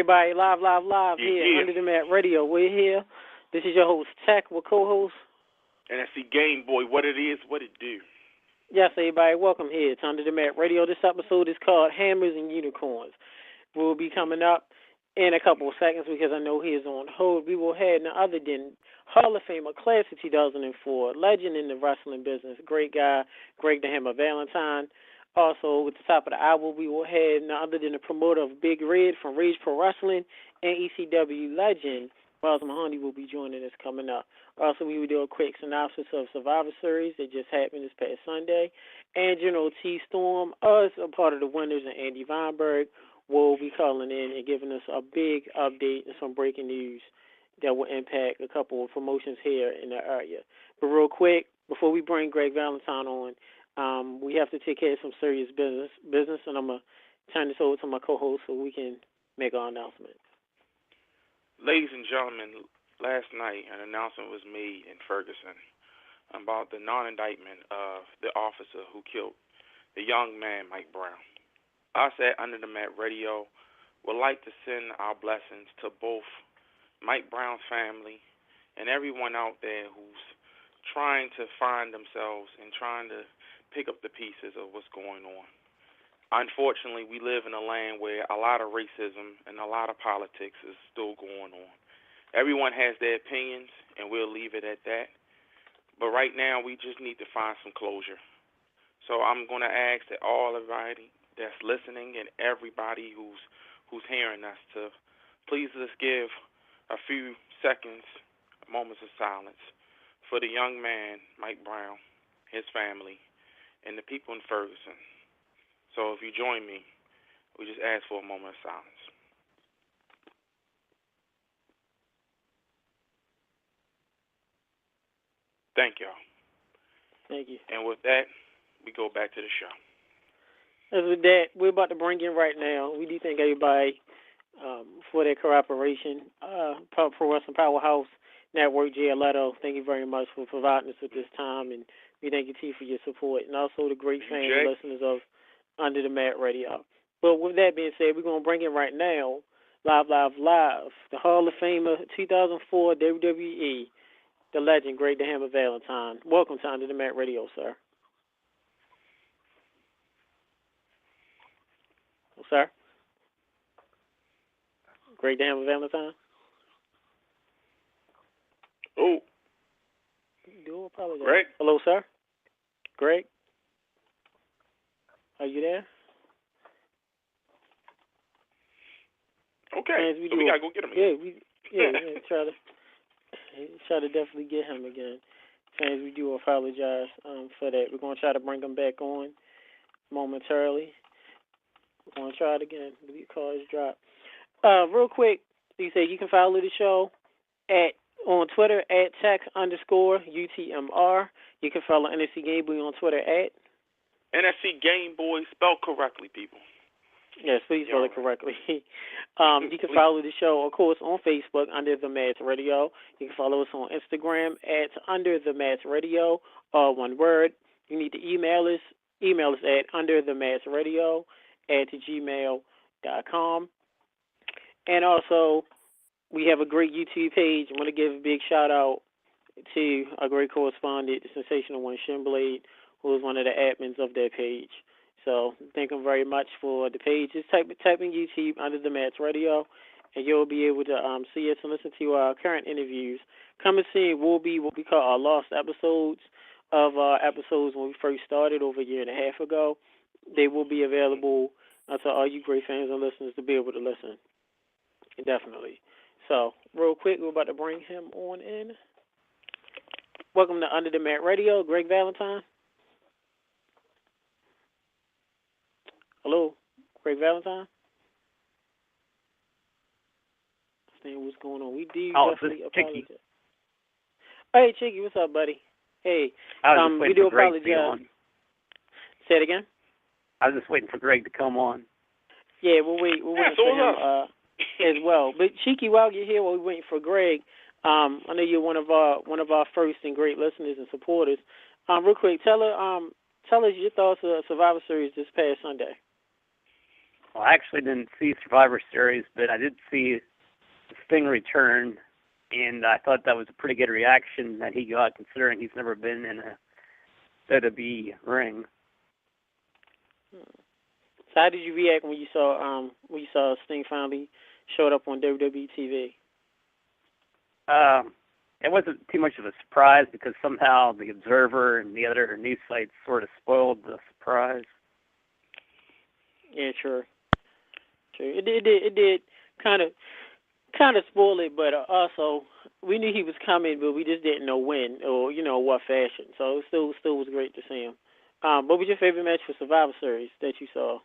Everybody, live here, Yeah. Under the Mat Radio. We're here. This is your host, Tech, with co-host. And that's the Game Boy. What it is, what it do. Yes, everybody, welcome here. It's Under the Mat Radio. This episode is called Hammers and Unicorns. We'll be coming up in a couple of seconds because I know he is on hold. We will have none other than Hall of Famer, class of 2004, legend in the wrestling business, great guy, Greg the Hammer Valentine. Also, at the top of the hour, we will have none other than the promoter of Big Red from Rage Pro Wrestling and ECW legend, Miles Mahoney, will be joining us coming up. Also, we will do a quick synopsis of Survivor Series that just happened this past Sunday. And General T. Storm, us, a part of the winners, and Andy Vineburg will be calling in and giving us a big update and some breaking news that will impact a couple of promotions here in the area. But real quick, before we bring Greg Valentine on, we have to take care of some serious business, and I'm going to turn this over to my co-host so we can make our announcement. Ladies and gentlemen, last night an announcement was made in Ferguson about the non-indictment of the officer who killed the young man, Mike Brown. Us at Under the Mat Radio would like to send our blessings to both Mike Brown's family and everyone out there who's trying to find themselves and trying to pick up the pieces of what's going on. Unfortunately, we live in a land where a lot of racism and a lot of politics is still going on. Everyone has their opinions, and we'll leave it at that. But right now, we just need to find some closure. So I'm going to ask that all everybody that's listening and everybody who's hearing us to please just give a few seconds, moments of silence for the young man, Mike Brown, his family, and the people in Ferguson. So if you join me, we just ask for a moment of silence. Thank y'all. Thank you. And with that, we go back to the show. As with that, we're about to bring in right now. We do thank everybody for their cooperation. Pro Wrestling Powerhouse Network, Jay Leto, thank you very much for providing us with this time, and we thank you, T, for your support, and also the great fans and listeners of Under the Mat Radio. But with that being said, we're going to bring in right now, live, the Hall of Famer 2004 WWE, the legend, Greg the Hammer Valentine. Welcome to Under the Mat Radio, sir. Sir? Greg the Hammer Valentine? Oh. Do apologize. Greg? Hello, sir? Greg? Are you there? Okay. So we got to go get him again. Yeah, try to definitely get him again. Fans, we do apologize for that. We're going to try to bring him back on momentarily. We're going to try it again. The call is dropped. Real quick, you say you can follow the show on Twitter at @tech_UTMR. You can follow NSC Game Boy on Twitter at NSC Game Boy, spelled correctly, people. Yes, please spell it correctly. You can follow the show, of course, on Facebook, Under the Mat Radio. You can follow us on Instagram at Under the Mat Radio, all one word. You need to email us at underthematsradio@gmail.com. And also, we have a great YouTube page. I want to give a big shout-out to our great correspondent, the sensational one, Shinblade, who is one of the admins of that page. So thank him very much for the page. Just type in YouTube, Under the Mats Radio, and you'll be able to see us and listen to our current interviews. Coming soon will be what we call our lost episodes of our episodes when we first started over a year and a half ago. They will be available to all you great fans and listeners to be able to listen. Definitely. So, real quick, we're about to bring him on in. Welcome to Under the Mat Radio, Greg Valentine. Hello, Greg Valentine. Understand what's going on. We do definitely apologize. Hey, Chicky, what's up, buddy? Hey, we do apologize. Say it again. I was just waiting for Greg to come on. Yeah, we're waiting for him as well. But Cheeky, while you're here, while we're waiting for Greg, I know you're one of our first and great listeners and supporters. Real quick, tell us your thoughts of Survivor Series this past Sunday. Well, I actually didn't see Survivor Series, but I did see Sting return, and I thought that was a pretty good reaction that he got, considering he's never been in a WWE ring. So how did you react when you saw Sting finally showed up on WWE TV? It wasn't too much of a surprise because somehow the Observer and the other news sites sort of spoiled the surprise. Yeah, true. It did kind of spoil it, but also we knew he was coming, but we just didn't know when or what fashion. So it still was great to see him. What was your favorite match for Survivor Series that you saw?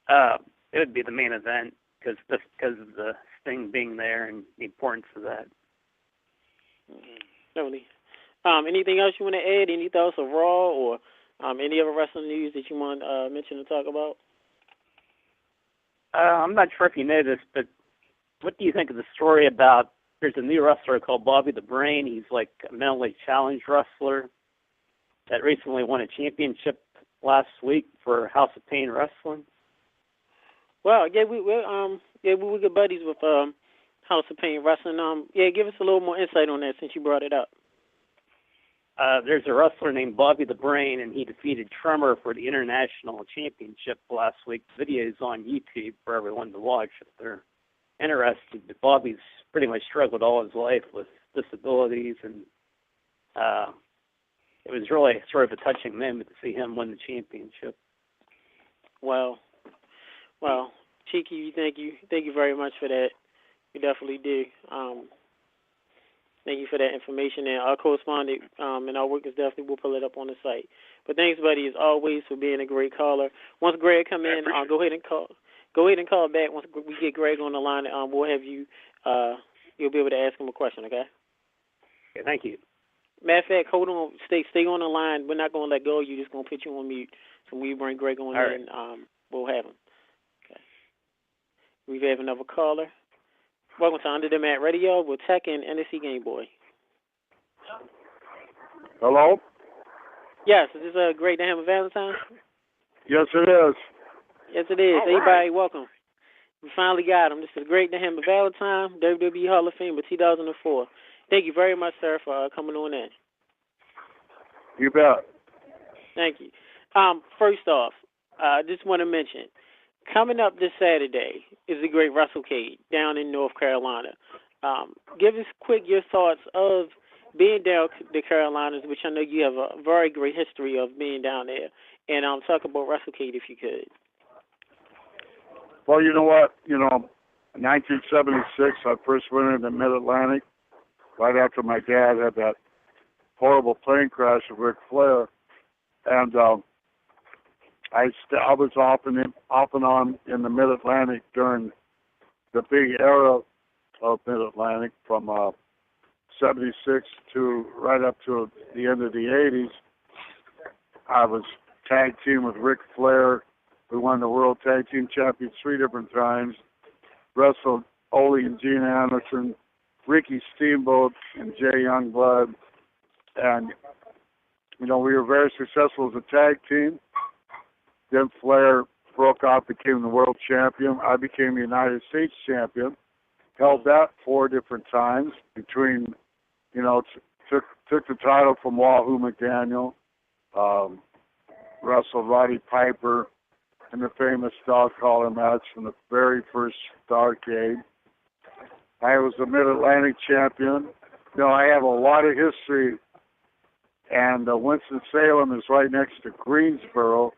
It would be the main event because of the Sting being there and the importance of that. Totally. Anything else you want to add? Any thoughts of Raw or any other wrestling news that you want to mention to talk about? I'm not sure if you know this, but what do you think of the story about there's a new wrestler called Bobby the Brain? He's like a mentally challenged wrestler that recently won a championship last week for House of Pain Wrestling. Well, yeah, we were good buddies with House of Pain Wrestling. Give us a little more insight on that since you brought it up. There's a wrestler named Bobby the Brain, and he defeated Tremor for the International Championship last week. The video's on YouTube for everyone to watch if they're interested. But Bobby's pretty much struggled all his life with disabilities, and it was really sort of a touching moment to see him win the championship. Well, Cheeky, thank you very much for that. We definitely do. Thank you for that information, and our correspondent and our workers definitely will pull it up on the site. But thanks, buddy, as always, for being a great caller. Once Greg come in, go ahead and call. Go ahead and call back. Once we get Greg on the line, we'll have you. You'll be able to ask him a question. Okay. Okay, thank you. Matter of fact, hold on. Stay on the line. We're not going to let go of you. Just going to put you on mute. So when we bring Greg on in, we'll have him. Okay. We have another caller. Welcome to Under the Mat Radio with Tech and NSC Game Boy. Hello? Yes, is this Great to have a Valentine? Yes, it is. Yes, it is. All Everybody, right. welcome. We finally got him. This is Great to have a Valentine, WWE Hall of Fame of 2004. Thank you very much, sir, for coming on in. You bet. Thank you. First off, I just want to mention, coming up this Saturday is the Great WrestleCade down in North Carolina. Give us quick your thoughts of being down the Carolinas, which I know you have a very great history of being down there, and talk about WrestleCade if you could. Well, you know what? In 1976, I first went into Mid-Atlantic right after my dad had that horrible plane crash with Ric Flair, and I was off and on in the Mid-Atlantic during the big era of Mid-Atlantic from 76 to right up to the end of the 80s. I was tag team with Ric Flair. We won the World Tag Team Champions 3 different times. Wrestled Ole and Gene Anderson, Ricky Steamboat, and Jay Youngblood. And, we were very successful as a tag team. Then Flair broke out, became the world champion. I became the United States champion. Held that 4 different times between, took the title from Wahoo McDaniel, wrestled Roddy Piper in the famous dog collar match from the very first Starrcade. I was the Mid-Atlantic champion. I have a lot of history, and Winston-Salem is right next to Greensboro,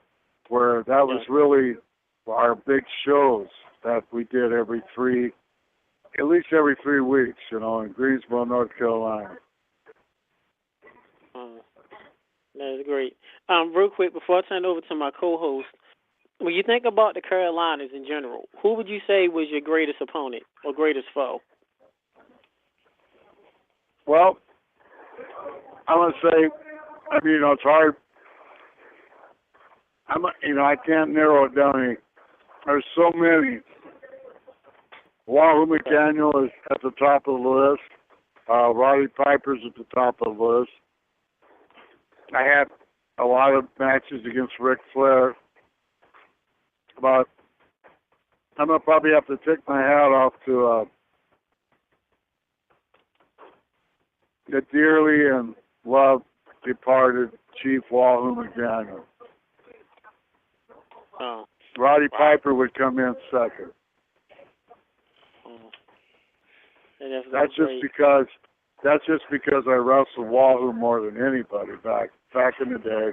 where that was really our big shows that we did at least every 3 weeks, in Greensboro, North Carolina. That is great. Real quick, before I turn it over to my co-host, when you think about the Carolinas in general, who would you say was your greatest opponent or greatest foe? Well, I want to say, it's hard. I can't narrow it down. There's so many. Wahoo McDaniel is at the top of the list. Roddy Piper's at the top of the list. I had a lot of matches against Ric Flair. But I'm gonna probably have to take my hat off to the dearly and loved departed Chief Wahoo McDaniel. Oh. Roddy Piper would come in second. Oh. That's just because I wrestled Wahoo more than anybody back in the day.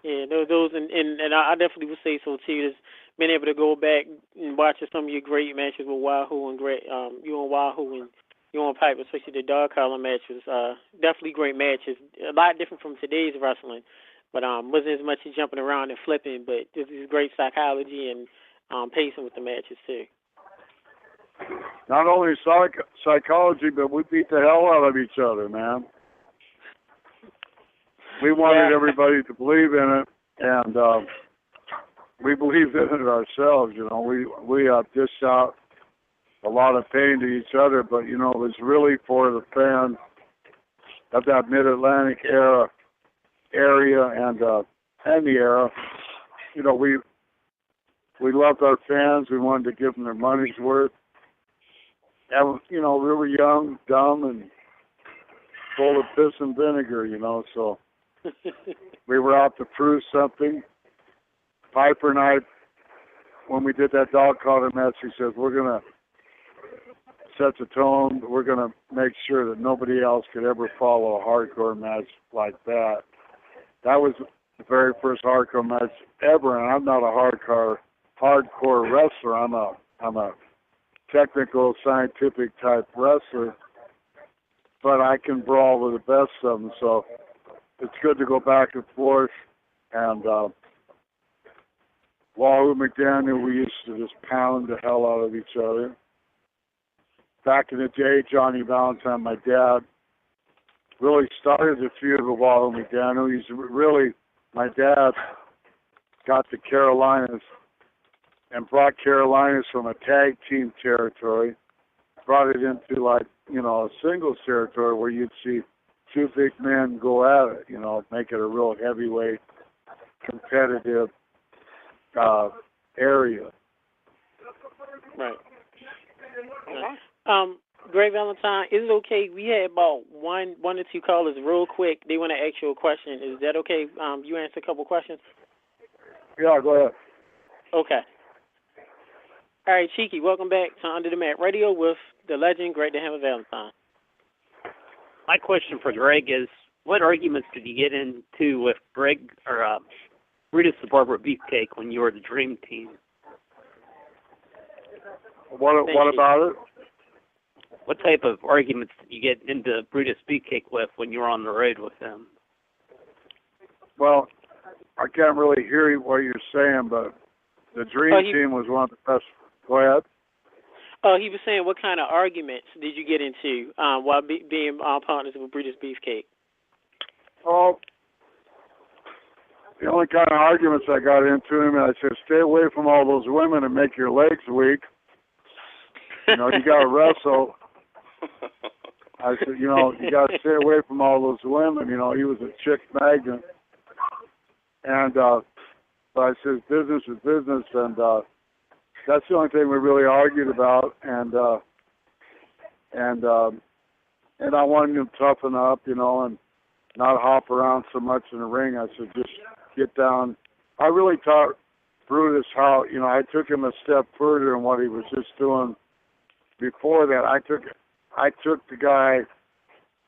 Yeah, those and I definitely would say so too. Just being able to go back and watch some of your great matches with Wahoo and you and Wahoo and you and Piper, especially the dog collar matches. Definitely great matches. A lot different from today's wrestling, but wasn't as much as jumping around and flipping. But this is great psychology and pacing with the matches too. Not only psychology, but we beat the hell out of each other, man. We wanted everybody to believe in it, and we believed in it ourselves. You know, we dished out a lot of pain to each other, but you know, it was really for the fans of that Mid-Atlantic area and the era. You know, we loved our fans. We wanted to give them their money's worth. And, you know, we were young, dumb, and full of piss and vinegar. You know, so. We were out to prove something. Piper and I, when we did that dog collar match, he says, we're going to set the tone. We're going to make sure that nobody else could ever follow a hardcore match like that. That was the very first hardcore match ever, and I'm not a hardcore wrestler. I'm a technical, scientific type wrestler, but I can brawl with the best of them, so it's good to go back and forth. And Wahoo McDaniel, we used to just pound the hell out of each other. Back in the day, Johnny Valentine, my dad, really started the feud with Wahoo McDaniel. My dad got the Carolinas and brought Carolinas from a tag team territory, brought it into like, you know, a singles territory where you'd see two big men go at it, you know, make it a real heavyweight, competitive area. Right. Great Valentine, is it okay? We had about one or two callers real quick. They want to ask you a question. Is that okay? You answer a couple questions? Yeah, go ahead. Okay. All right, Cheeky, welcome back to Under the Mat Radio with the legend, Greg the Hammer Valentine. My question for Greg is, what arguments did you get into with Greg or Brutus the Barber Beefcake when you were the Dream Team? What about it? What type of arguments did you get into Brutus Beefcake with when you were on the road with him? Well, I can't really hear what you're saying, but the Dream Team was one of the best. Go ahead. He was saying, what kind of arguments did you get into while being partners with Brutus Beefcake? Oh, the only kind of arguments I got into him, I said, stay away from all those women and make your legs weak. You know, you got to wrestle. I said, you know, you got to stay away from all those women. You know, he was a chick magnet. And so I said, business is business. And that's the only thing we really argued about. And I wanted him to toughen up, you know, and not hop around so much in the ring. I said, just get down. I really taught Brutus how, you know, I took him a step further than what he was just doing before that. I took the guy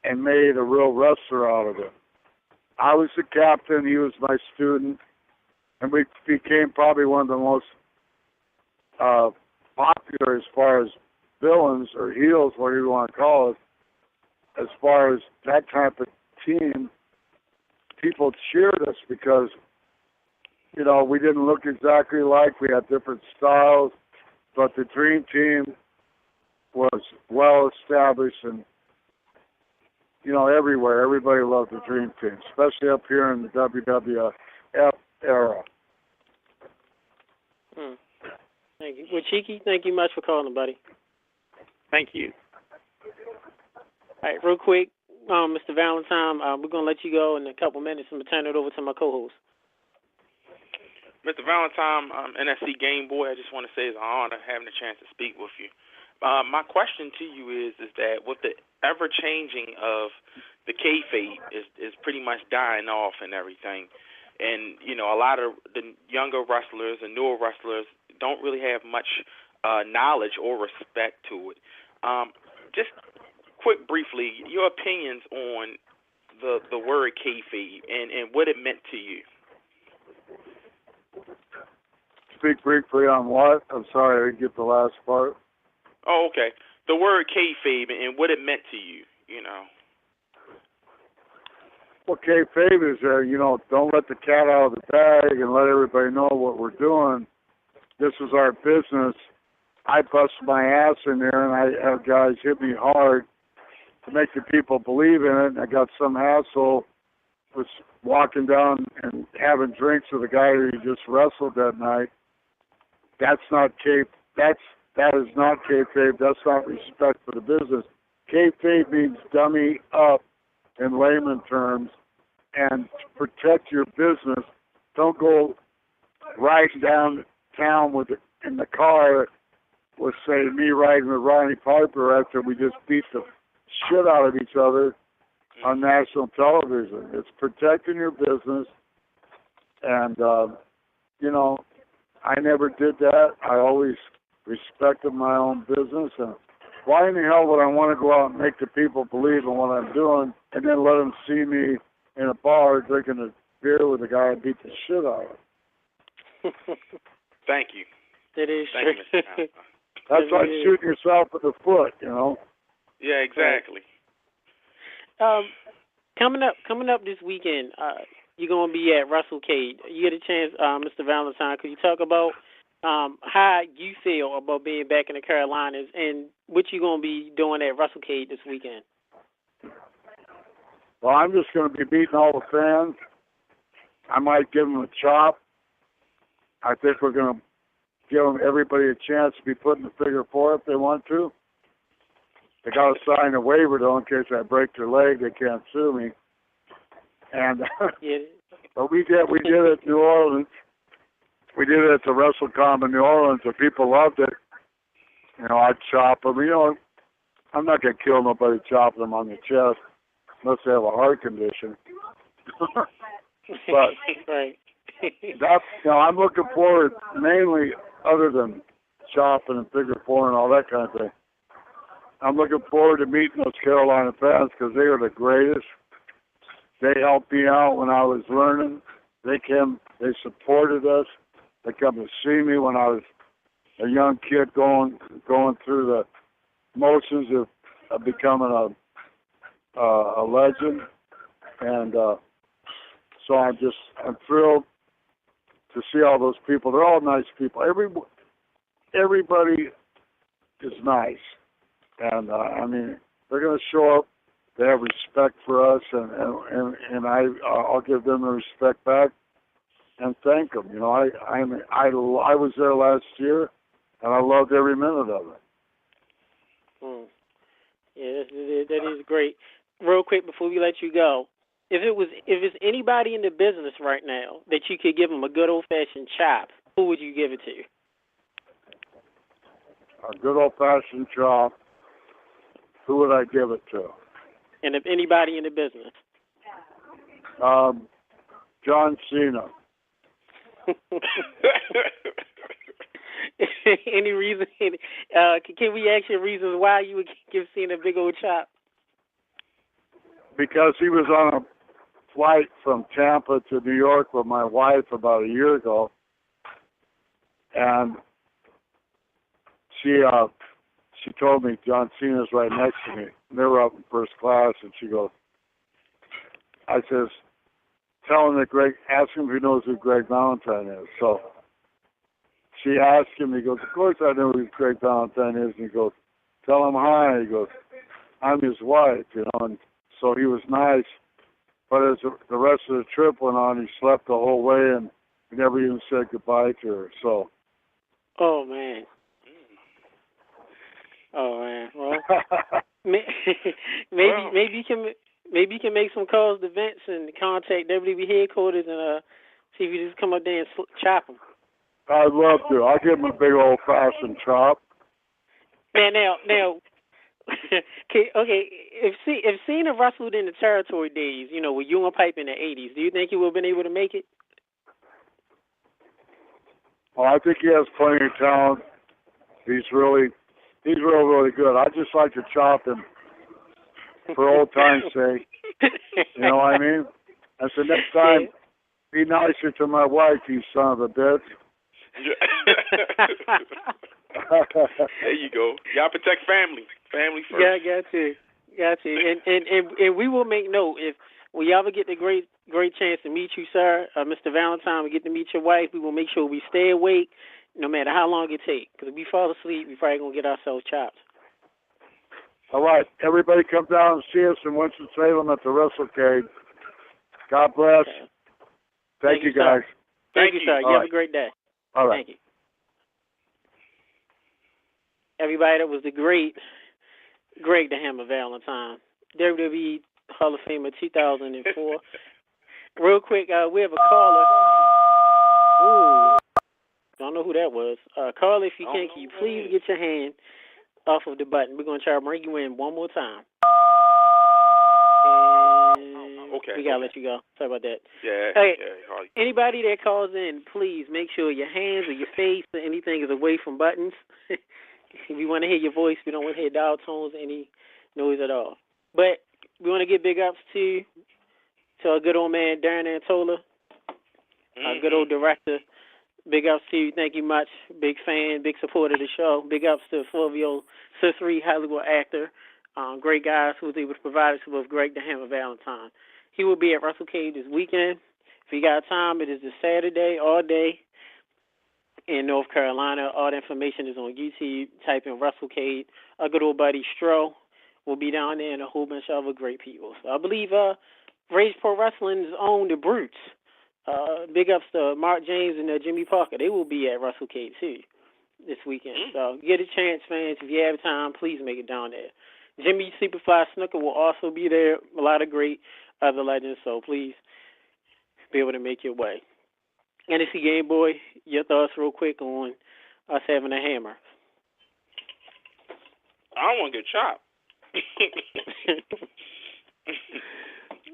and made a real wrestler out of him. I was the captain, he was my student, and we became probably one of the most popular as far as villains or heels, whatever you want to call it, as far as that type of team. People cheered us because, you know, we didn't look exactly alike. We had different styles, but the Dream Team was well established and, you know, everywhere. Everybody loved the Dream Team, especially up here in the WWF era. Thank you. Well, Cheeky, thank you much for calling, buddy. Thank you. All right, real quick, Mr. Valentine, we're going to let you go in a couple minutes and turn it over to my co-host. Mr. Valentine, NSC Game Boy, I just want to say it's an honor having a chance to speak with you. My question to you is that with the ever-changing of the kayfabe is pretty much dying off and everything, and, you know, a lot of the younger wrestlers and newer wrestlers don't really have much knowledge or respect to it. Just briefly, your opinions on the word kayfabe and what it meant to you. Speak briefly on what? I'm sorry, I didn't get the last part. Oh, okay. The word kayfabe and what it meant to you, you know. Well, kayfabe is, don't let the cat out of the bag and let everybody know what we're doing. This is our business. I bust my ass in there, and I have guys hit me hard to make the people believe in it. And I got some asshole was walking down and having drinks with a guy who just wrestled that night. That's not that is not kayfabe. That's not respect for the business. Kayfabe means dummy up in layman terms, and to protect your business, don't go riding downtown in the car with, say, me riding with Ronnie Piper after we just beat the shit out of each other on national television. It's protecting your business, and, I never did that. I always respected my own business, and why in the hell would I want to go out and make the people believe in what I'm doing and then let them see me in a bar drinking a beer with a guy and beat the shit out of him? Thank you. That is Thank true. you, That's like shooting yourself in the foot, you know? Yeah, exactly. Coming up this weekend, you're going to be at WrestleCade. You get a chance, Mr. Valentine, could you talk about how you feel about being back in the Carolinas and what you're going to be doing at WrestleCade this weekend? Well, I'm just going to be beating all the fans. I might give them a chop. I think we're going to give everybody a chance to be put in the figure four if they want to. They got to sign a waiver, though, in case I break their leg. They can't sue me. And but we did it in New Orleans. We did it at the WrestleCon in New Orleans, and people loved it. You know, I'd chop them. You know, I'm not going to kill nobody chopping them on the chest unless they have a heart condition. But right. that's, I'm looking forward, mainly other than chopping and figure four and all that kind of thing. I'm looking forward to meeting those Carolina fans because they are the greatest. They helped me out when I was learning. They supported us. They come to see me when I was a young kid going through the motions of becoming a legend. And so I'm thrilled to see all those people. They're all nice people. Everybody is nice. And, they're going to show up. They have respect for us, and I'll give them the respect back and thank them. You know, I was there last year, and I loved every minute of it. Yeah, that is great. Real quick before we let you go, if it's anybody in the business right now that you could give them a good old-fashioned chop, who would you give it to? A good old-fashioned chop. Who would I give it to? And if anybody in the business. John Cena. Any reason? Can we ask you reasons why you would give Cena a big old chop? Because he was on a flight from Tampa to New York with my wife about a year ago, and she told me John Cena's right next to me. And they were up in first class, and she goes, I says, tell him that ask him if he knows who Greg Valentine is. So she asked him, he goes, of course I know who Greg Valentine is. And he goes, tell him hi. He goes, I'm his wife, and so he was nice. But as the rest of the trip went on, he slept the whole way, and he never even said goodbye to her. So. Oh, man. Well, maybe you can make some calls to Vince and contact WWE headquarters and See if you just come up there and chop him. I'd love to. I'll give him a big old-fashioned chop. Now, okay, if Cena wrestled in the territory days, with you and Pipe in the 80s, do you think he would have been able to make it? Well, I think he has plenty of talent. He's really good. I just like to chop him for old time's sake. You know what I mean? I said, next time, be nicer to my wife, you son of a bitch. There you go. Y'all protect family. Family first. Yeah, got you. And we will make note if we ever get the great chance to meet you, sir, Mr. Valentine. We get to meet your wife. We will make sure we stay awake, no matter how long it takes. Because if we fall asleep, we probably gonna get ourselves chopped. All right, everybody, come down and see us in Winston-Salem at the WrestleCade. God bless. Okay. Thank you, guys. Thank you, sir. You have a great day. All right. Thank you. Everybody, that was the great Greg the Hammer Valentine, WWE Hall of Famer 2004. Real quick, we have a caller. Ooh, don't know who that was. Caller, if you can you please get your hand off of the button? We're going to try to bring you in one more time. Okay. We got to let you go. Sorry about that. Yeah. Hey, Yeah, anybody that calls in, please make sure your hands or your face or anything is away from buttons. We want to hear your voice. We don't want to hear dial tones, any noise at all. But we want to give big ups to our good old man, Darren Antola, our good old director. Big ups to you. Thank you much. Big fan, big supporter of the show. Big ups to Fulvio Ciceri, Hollywood actor. Great guys who was able to provide us with Greg the Hammer Valentine. He will be at WrestleCade this weekend. If you got time, it is this Saturday, all day in North Carolina. All the information is on YouTube. Type in WrestleCade. Our good old buddy Stro will be down there and a whole bunch of other great people. So I believe Rage Pro Wrestling's own The Brutes. Big ups to Mark James and Jimmy Parker. They will be at WrestleCade too this weekend. So get a chance, fans. If you have time, please make it down there. Jimmy Superfly Snooker will also be there. A lot of great other legends. So please be able to make your way. NXT Game Boy, your thoughts real quick on us having a hammer. I don't want to get chopped.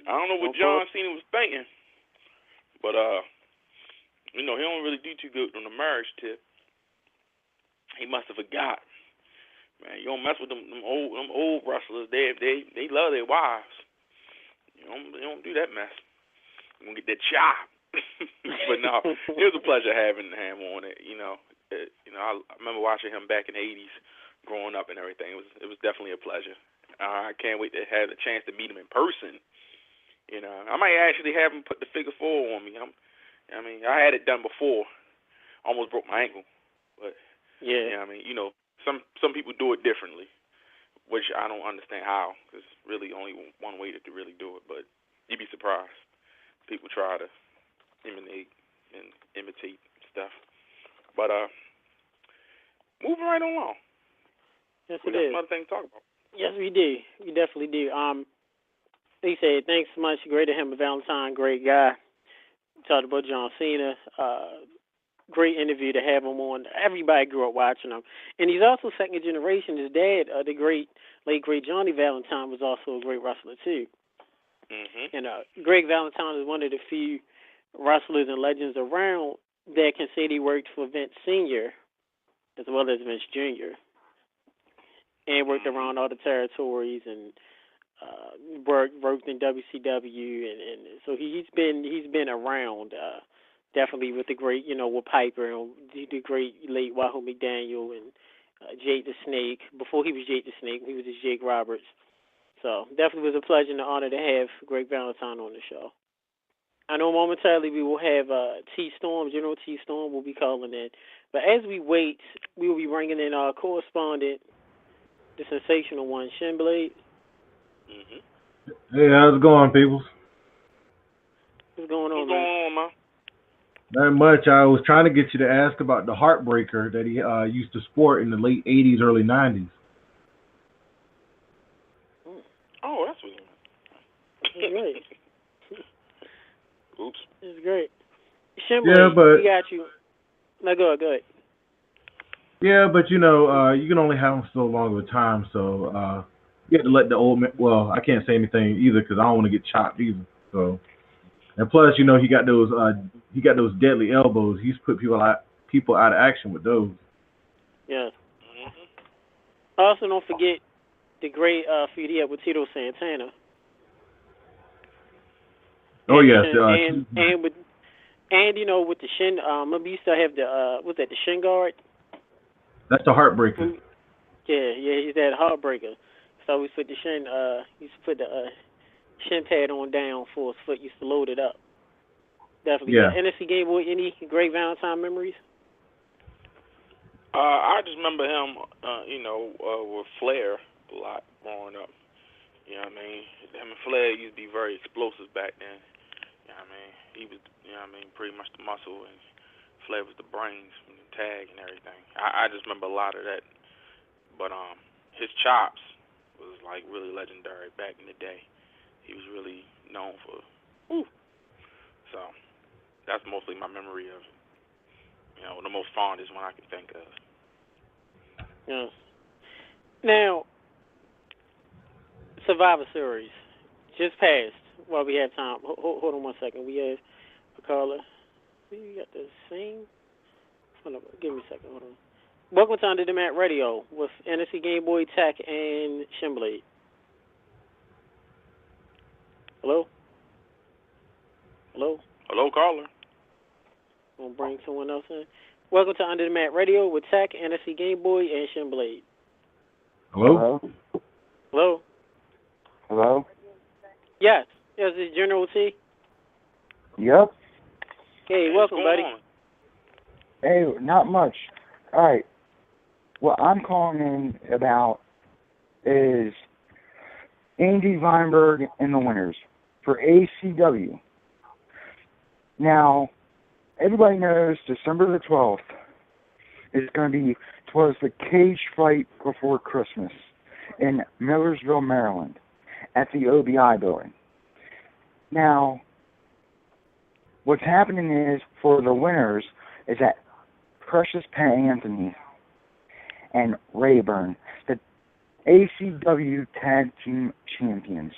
I don't know what John Cena was thinking, but he don't really do too good on the marriage tip. He must have forgot. Man, you don't mess with them old wrestlers. They love their wives. You don't do that mess. You gonna get that chop. But no, it was a pleasure having him on it. I remember watching him back in the '80s, growing up and everything. It was definitely a pleasure. I can't wait to have a chance to meet him in person. I might actually have him put the figure 4 on me. I had it done before. Almost broke my ankle, but yeah. Some people do it differently, which I don't understand how. There's really only one way to really do it, but you'd be surprised. People try to imitate stuff. But moving right along. Yes, we it got is. some other things to talk about. Yes, we do. We definitely do. He said, thanks so much, Great to him, Valentine, great guy. Talked about John Cena. Great interview to have him on. Everybody grew up watching him. And he's also second generation. His dad, the late great Johnny Valentine, was also a great wrestler, too. Mm-hmm. And Greg Valentine is one of the few wrestlers and legends around that can say he worked for Vince Sr. as well as Vince Jr. and worked around all the territories and worked in WCW, and so he's been around definitely with the great, with Piper and the great late Wahoo McDaniel and Jake the Snake. Before he was Jake the Snake, he was just Jake Roberts. So definitely was a pleasure and an honor to have Greg Valentine on the show. I know momentarily we will have General T. Storm will be calling in. But as we wait, we will be bringing in our correspondent, the sensational one, Shinblade. Mm-hmm. Hey, how's it going, peoples? What's going on, What's going on, man? Not much. I was trying to get you to ask about the Heartbreaker that he used to sport in the late 80s, early 90s. Oh, that's what That's great. Oops. It's great. Yeah, Shimley, we but got you. No, go ahead. you know, you can only have them so long of a time, so you have to let the old man. Well, I can't say anything either because I don't want to get chopped either. So, and plus, you know, he got those deadly elbows. He's put people out of action with those. Yeah. Hmm. Also, don't forget the great feud he had with Tito Santana, Oh and the yes, shin, and with you know with the shin. Remember, you used to have the what's that? The shin guard. that's the heartbreaker. Yeah, he's that heartbreaker. So we put the shin. Used to put the shin pad on down for his foot. Used to load it up. Definitely. Yeah. NFC Game Boy. Any great Valentine memories? I just remember him, with Flair a lot growing up. You know what I mean? Him and Flair used to be very explosive back then. You know what I mean? He was, pretty much the muscle, and Flair was the brains from the tag and everything. I just remember a lot of that. But his chops was like really legendary back in the day. He was really known for. Woo. So that's mostly my memory of, the most fondest one I can think of. Yeah. Now, Survivor Series just passed. While we have time, hold on one second. We have a caller. We got the same. Hold on, give me a second. Hold on. Welcome to Under the Mat Radio with NFC Game Boy Tech and Shimblade. Hello? Hello? Hello, caller. I'm going to bring someone else in. Welcome to Under the Mat Radio with Tech, NFC Game Boy, and Shimblade. Hello. Hello? Hello? Yes. Yes, this is General T. Yep. Hey, welcome, buddy. On? Hey, not much. All right. What I'm calling in about is Andy Vineburg and the winners for ACW. Now, everybody knows December the 12th is going to be, was the cage fight before Christmas in Millersville, Maryland, at the OBI building. Now, what's happening is, for the winners, is that Precious Pat Anthony and Rayburn, the ACW Tag Team Champions,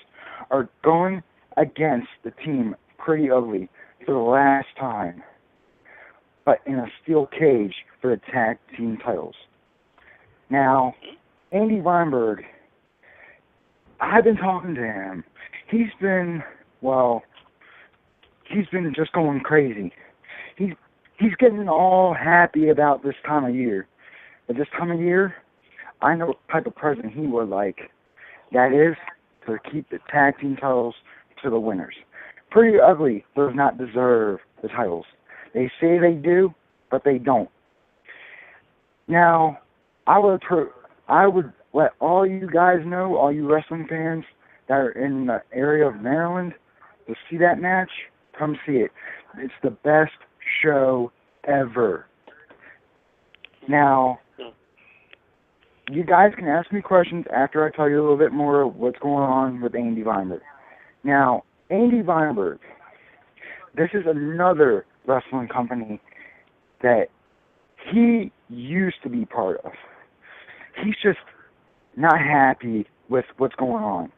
are going against the team Pretty Ugly for the last time, but in a steel cage for the tag team titles. Now, Andy Weinberg, I've been talking to him. He's been just going crazy. He's getting all happy about this time of year. At this time of year, I know what type of president he would like. That is to keep the tag team titles to the winners. Pretty Ugly does not deserve the titles. They say they do, but they don't. Now, I would let all you guys know, all you wrestling fans that are in the area of Maryland, to see that match, come see it. It's the best show ever. Now, you guys can ask me questions after I tell you a little bit more of what's going on with Andy Weinberg. Now, Andy Weinberg, this is another wrestling company that he used to be part of. He's just not happy with what's going on.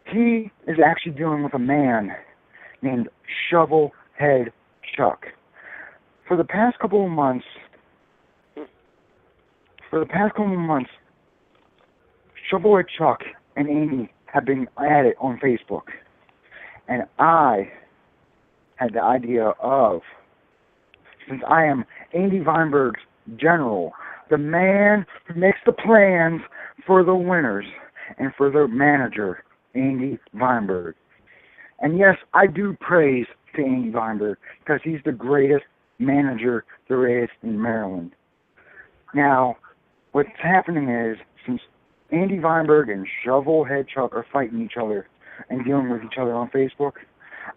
He is actually dealing with a man named Shovelhead Chuck. For the past couple of months, Shovelhead Chuck and Amy have been at it on Facebook. And I had the idea of, since I am Andy Weinberg's general, the man who makes the plans for the winners and for their manager, Andy Weinberg. And yes, I do praise to Andy Weinberg because he's the greatest manager there is in Maryland. Now, what's happening is, since Andy Weinberg and Shovelhead Chuck are fighting each other and dealing with each other on Facebook,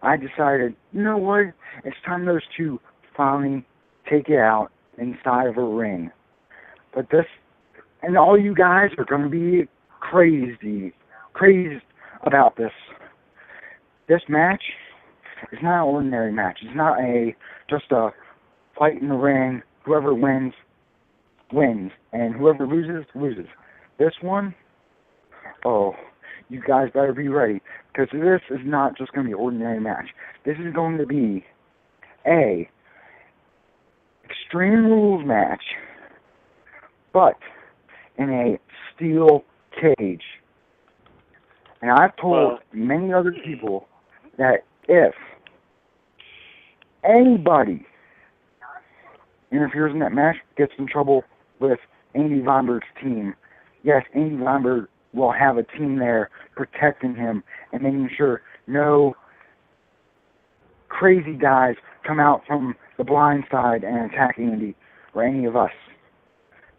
I decided, you know what, it's time those two finally take it out inside of a ring. But this, and all you guys are going to be crazy about this. This match It's not an ordinary match. It's not just a fight in the ring. Whoever wins, wins. And whoever loses, loses. This one, oh, you guys better be ready. Because this is not just going to be an ordinary match. This is going to be a Extreme Rules match, but in a steel cage. And I've told many other people that if anybody interferes in that match, gets in trouble with Andy Weinberg's team, yes, Andy Weinberg will have a team there protecting him and making sure no crazy guys come out from the blind side and attack Andy or any of us.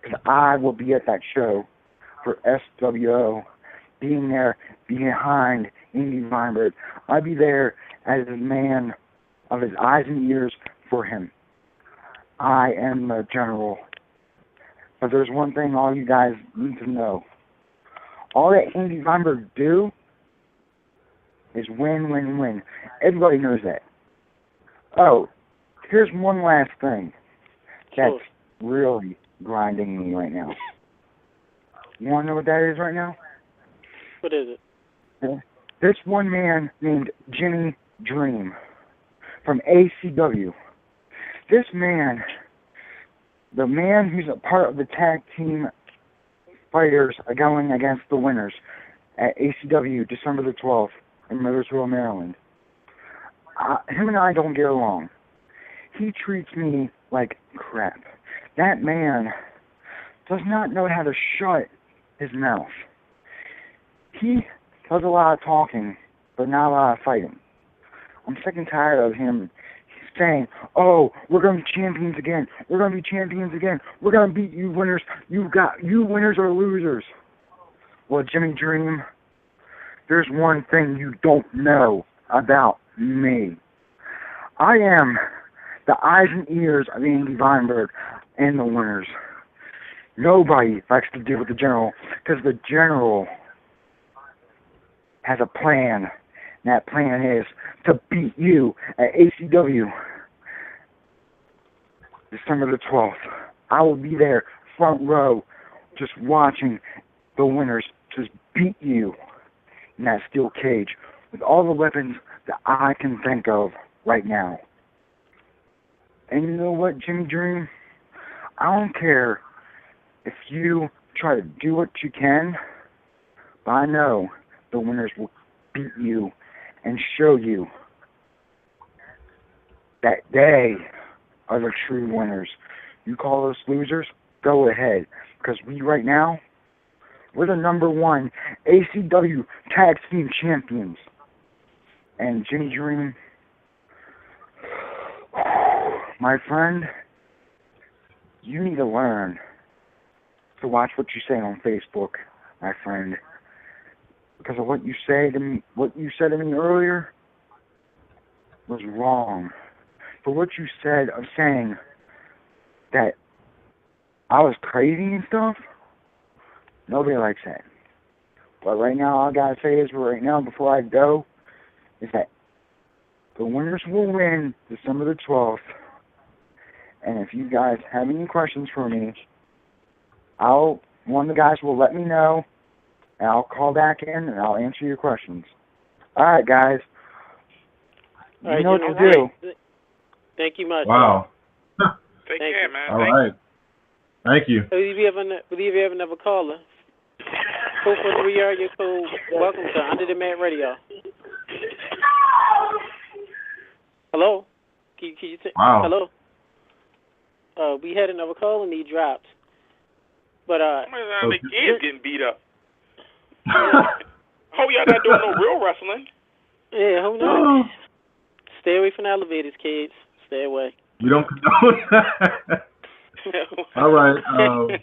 Because I will be at that show for SWO, being there behind Andy Weinberg. I'll be there as a man of his eyes and ears for him. I am the general. But there's one thing all you guys need to know. All that Andy Weinberg do is win, win, win. Everybody knows that. Oh, here's one last thing that's really grinding me right now. You want to know what that is right now? What is it? This one man named Jimmy Dream from ACW. This man, the man who's a part of the tag team fighters going against the winners at ACW December the 12th in Millersville, Maryland. Him and I don't get along. He treats me like crap. That man does not know how to shut his mouth. He does a lot of talking, but not a lot of fighting. I'm sick and tired of him saying, oh, we're going to be champions again. We're going to be champions again. We're going to beat you winners. You winners are losers. Well, Jimmy Dream, there's one thing you don't know about me. I am the eyes and ears of Andy Weinberg and the winners. Nobody likes to deal with the general because the general has a plan. And that plan is to beat you at ACW December the 12th. I will be there front row just watching the winners just beat you in that steel cage with all the weapons that I can think of right now. And you know what, Jimmy Dream? I don't care if you try to do what you can, but I know the winners will beat you and show you that they are the true winners. You call us losers? Go ahead. Because we right now, we're the #1 ACW Tag Team Champions. And Jimmy Dream, my friend, you need to learn to watch what you say on Facebook, my friend. Because of what you said to me earlier was wrong. For what you said of saying that I was crazy and stuff, nobody likes that. But right now, all I gotta say is right now, before I go, is that the winners will win December the 12th. And if you guys have any questions for me, one of the guys will let me know, and I'll call back in and I'll answer your questions. All right, guys. You know what to do. Thank you much. Wow. Take care, man. All right. Thank you. Will you have another caller? 443 area code. Welcome to Under the Mat Radio. Hello? Can you wow. Hello? We had another call and he dropped. But the kids getting beat up. Hope y'all not doing no real wrestling. Yeah, who knows? Stay away from the elevators, kids. Stay away. You don't condone that. All right.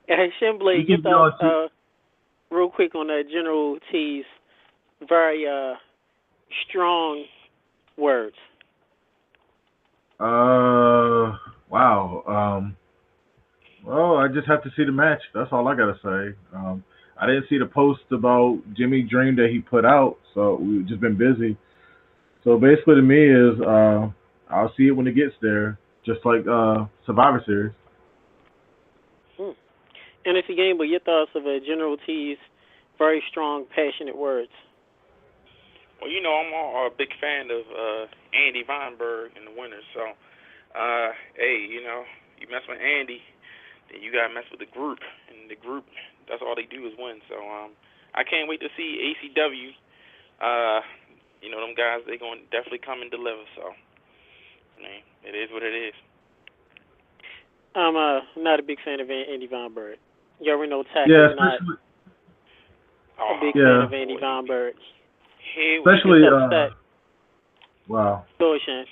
Hey, Shimblade, get that real quick on that General T's very strong words. Wow. Well, I just have to see the match. That's all I gotta say. I didn't see the post about Jimmy Dream that he put out, so we've just been busy. So basically, to me is I'll see it when it gets there, just like Survivor Series. Hmm. And it's a game, but your thoughts of General T's very strong, passionate words. Well, I'm a big fan of Andy Vineburg in the winners. So, hey, you mess with Andy, then you gotta mess with the group, and the group, that's all they do is win. So, I can't wait to see ACW. Them guys, they gonna definitely come and deliver. So, it is what it is. I'm not a big fan of Andy Vineburg. You already know Tack Yeah, is not a big fan of Andy Vineburg. Especially, wow. Go ahead, Shane.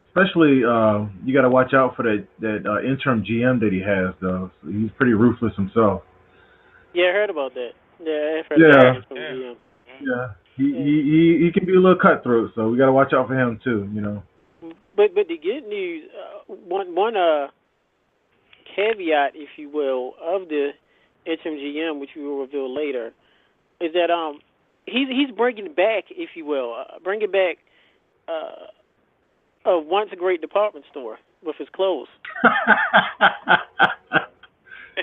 Especially, you got to watch out for that interim GM that he has, though. So he's pretty ruthless himself. Yeah, I heard about that. Yeah, I heard Yeah. that from GM. Yeah, he can be a little cutthroat, so we got to watch out for him too. But the good news, one caveat, if you will, of the interim GM, which we will reveal later, is that he's bringing back, if you will, bringing back a once great department store with his clothes.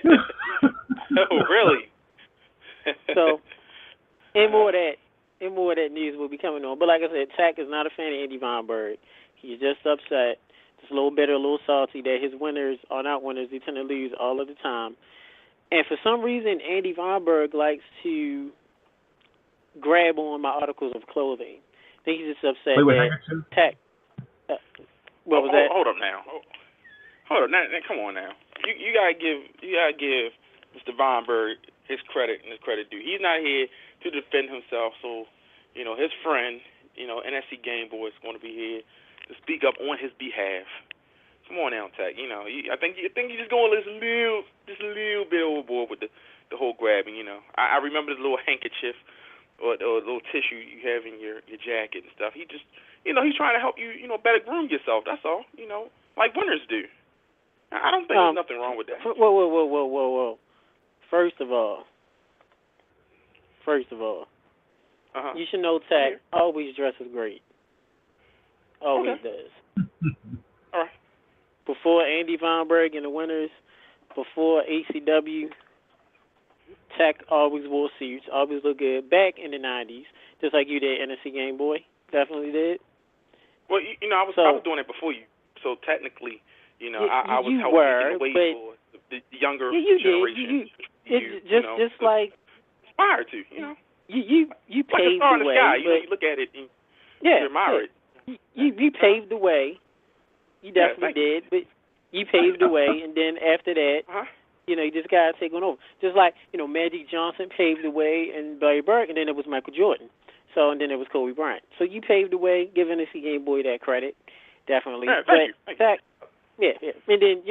Oh, really? So, and more of that news will be coming on. But like I said, Tack is not a fan of Andy Vineburg. He's just upset, just a little bitter, a little salty that his winners are not winners. They tend to lose all of the time. And for some reason, Andy Vineburg likes to grab on my articles of clothing. I think he's just upset that Tack. What was that? Hold up now. Hold up now. Come on now. You gotta give Mr. Vineburg his credit and his credit due. He's not here to defend himself, so his friend, NSC Game Boy is going to be here to speak up on his behalf. Come on now, Tack. I think you're just going a little bit overboard with the whole grabbing. I remember the little handkerchief or the little tissue you have in your jacket and stuff. He just, he's trying to help you, better groom yourself. That's all. Like winners do. I don't think there's nothing wrong with that. Whoa. First of all, you should know Tack always dresses great. Always does. All right. Before Andy Vineburg and the winners, before ACW, Tack always wore suits, always looked good. Back in the 90s, just like you did, NSC Game Boy. Definitely did. Well, I was doing it before you, so technically, I was helping in a way for the younger generation. Just like inspired to, You paved like a star the in the way. sky. You look at it and you admire it. You paved the way. You definitely did, but you paved the way, and then after that, you just got to take on over. Just like Magic Johnson paved the way and Barry Burke, and then it was Michael Jordan. So and then it was Kobe Bryant. So you paved the way, giving the Game Boy that credit, definitely. Thank you. Tack, and then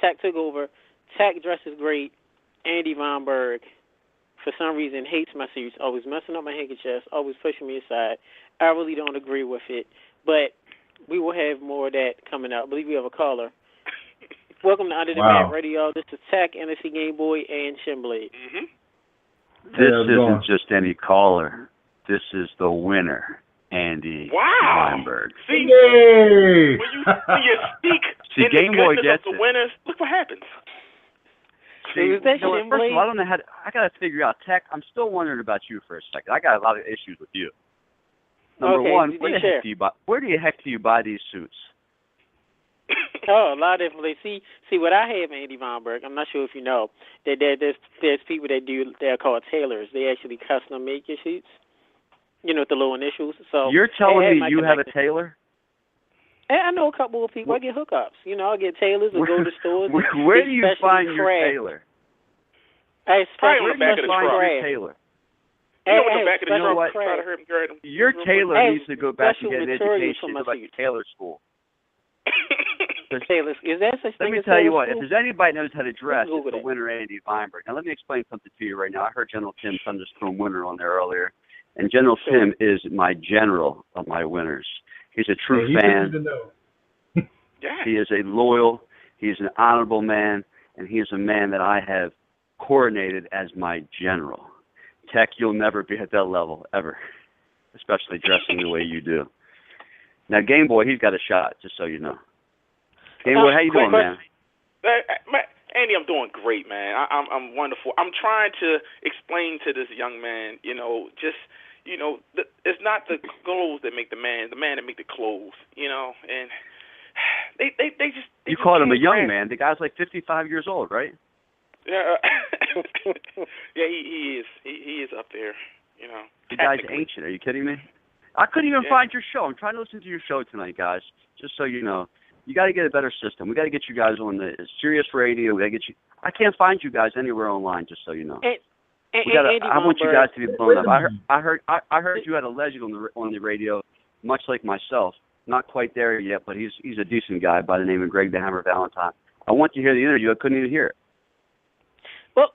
Tack took over. Tack dresses great. Andy Vineburg, for some reason, hates my suits, always messing up my handkerchiefs, always pushing me aside. I really don't agree with it, but we will have more of that coming out. I believe we have a caller. Welcome to Under the Mat Radio. This is Tack, NSC Game Boy, and Shimblade. Mm-hmm. This isn't just any caller. This is the winner, Andy Vineburg. See, Yay! when you speak See, in Game the Boy goodness gets of the it. winners, look what happens. See, is that first of all, I don't know how I got to figure out Tech. I'm still wondering about you for a second. I got a lot of issues with you. Number one, where the heck do you buy these suits? Oh, a lot of different. See what I have, Andy Vineburg. I'm not sure if you know that there's people that do. They're called tailors. They actually custom make your suits. With the little initials. So you're telling me you have a tailor? I know a couple of people. I get hookups. I get tailors or go to stores. Where do you find your tailor? Probably on the back of the truck. Tailor. Your tailor needs to go back and get an education to go back to tailor school. Tailor, is that such thing? Let me tell you what. If there's anybody who knows how to dress, it's the winner, Andy Vineburg. Now, let me explain something to you right now. I heard General Tim Thunderstorm Winner on there earlier, and General Tim is my general of my winners. He's a true fan. He is a loyal, he's an honorable man, and he is a man that I have coordinated as my general. Tech, you'll never be at that level, ever. especially dressing the way you do. Now, Game Boy, he's got a shot, just so you know. Game Boy, how you doing, man? Andy, I'm doing great, man. I'm wonderful. I'm trying to explain to this young man, it's not the clothes that make the man that make the clothes, and they just. You called him a young man. The guy's like 55 years old, right? Yeah, yeah, he is. He is up there, The guy's ancient. Are you kidding me? I couldn't even find your show. I'm trying to listen to your show tonight, guys. Just so you know, you got to get a better system. We got to get you guys on the Sirius Radio. We got to get you. I can't find you guys anywhere online. Just so you know. I want you guys to be blown up. I heard you had a legend on the radio, much like myself. Not quite there yet, but he's a decent guy by the name of Greg the Hammer Valentine. I want you to hear the interview. I couldn't even hear it. Well,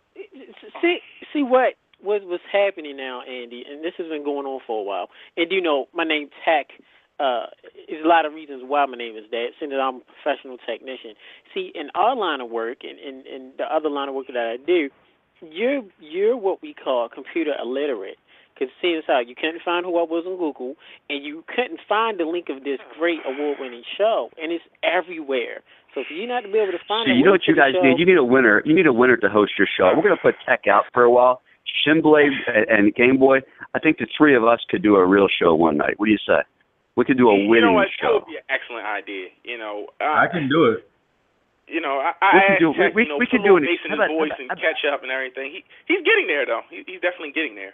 see what was happening now, Andy, and this has been going on for a while. And my name Tech is a lot of reasons why my name is that, since I'm a professional technician. See, in our line of work and the other line of work that I do, you're what we call computer illiterate. Because see this out, you couldn't find who I was on Google, and you couldn't find the link of this great award-winning show, and it's everywhere. So for you not to be able to find it, you know what you guys need? You need a winner. You need a winner to host your show. We're going to put Tech out for a while. Shinblade and Game Boy. I think the three of us could do a real show one night. What do you say? We could do a winning show. That would be an excellent idea. I can do it. I asked Tech, we could do Mason his voice and catch up and everything. He's getting there though. He's definitely getting there.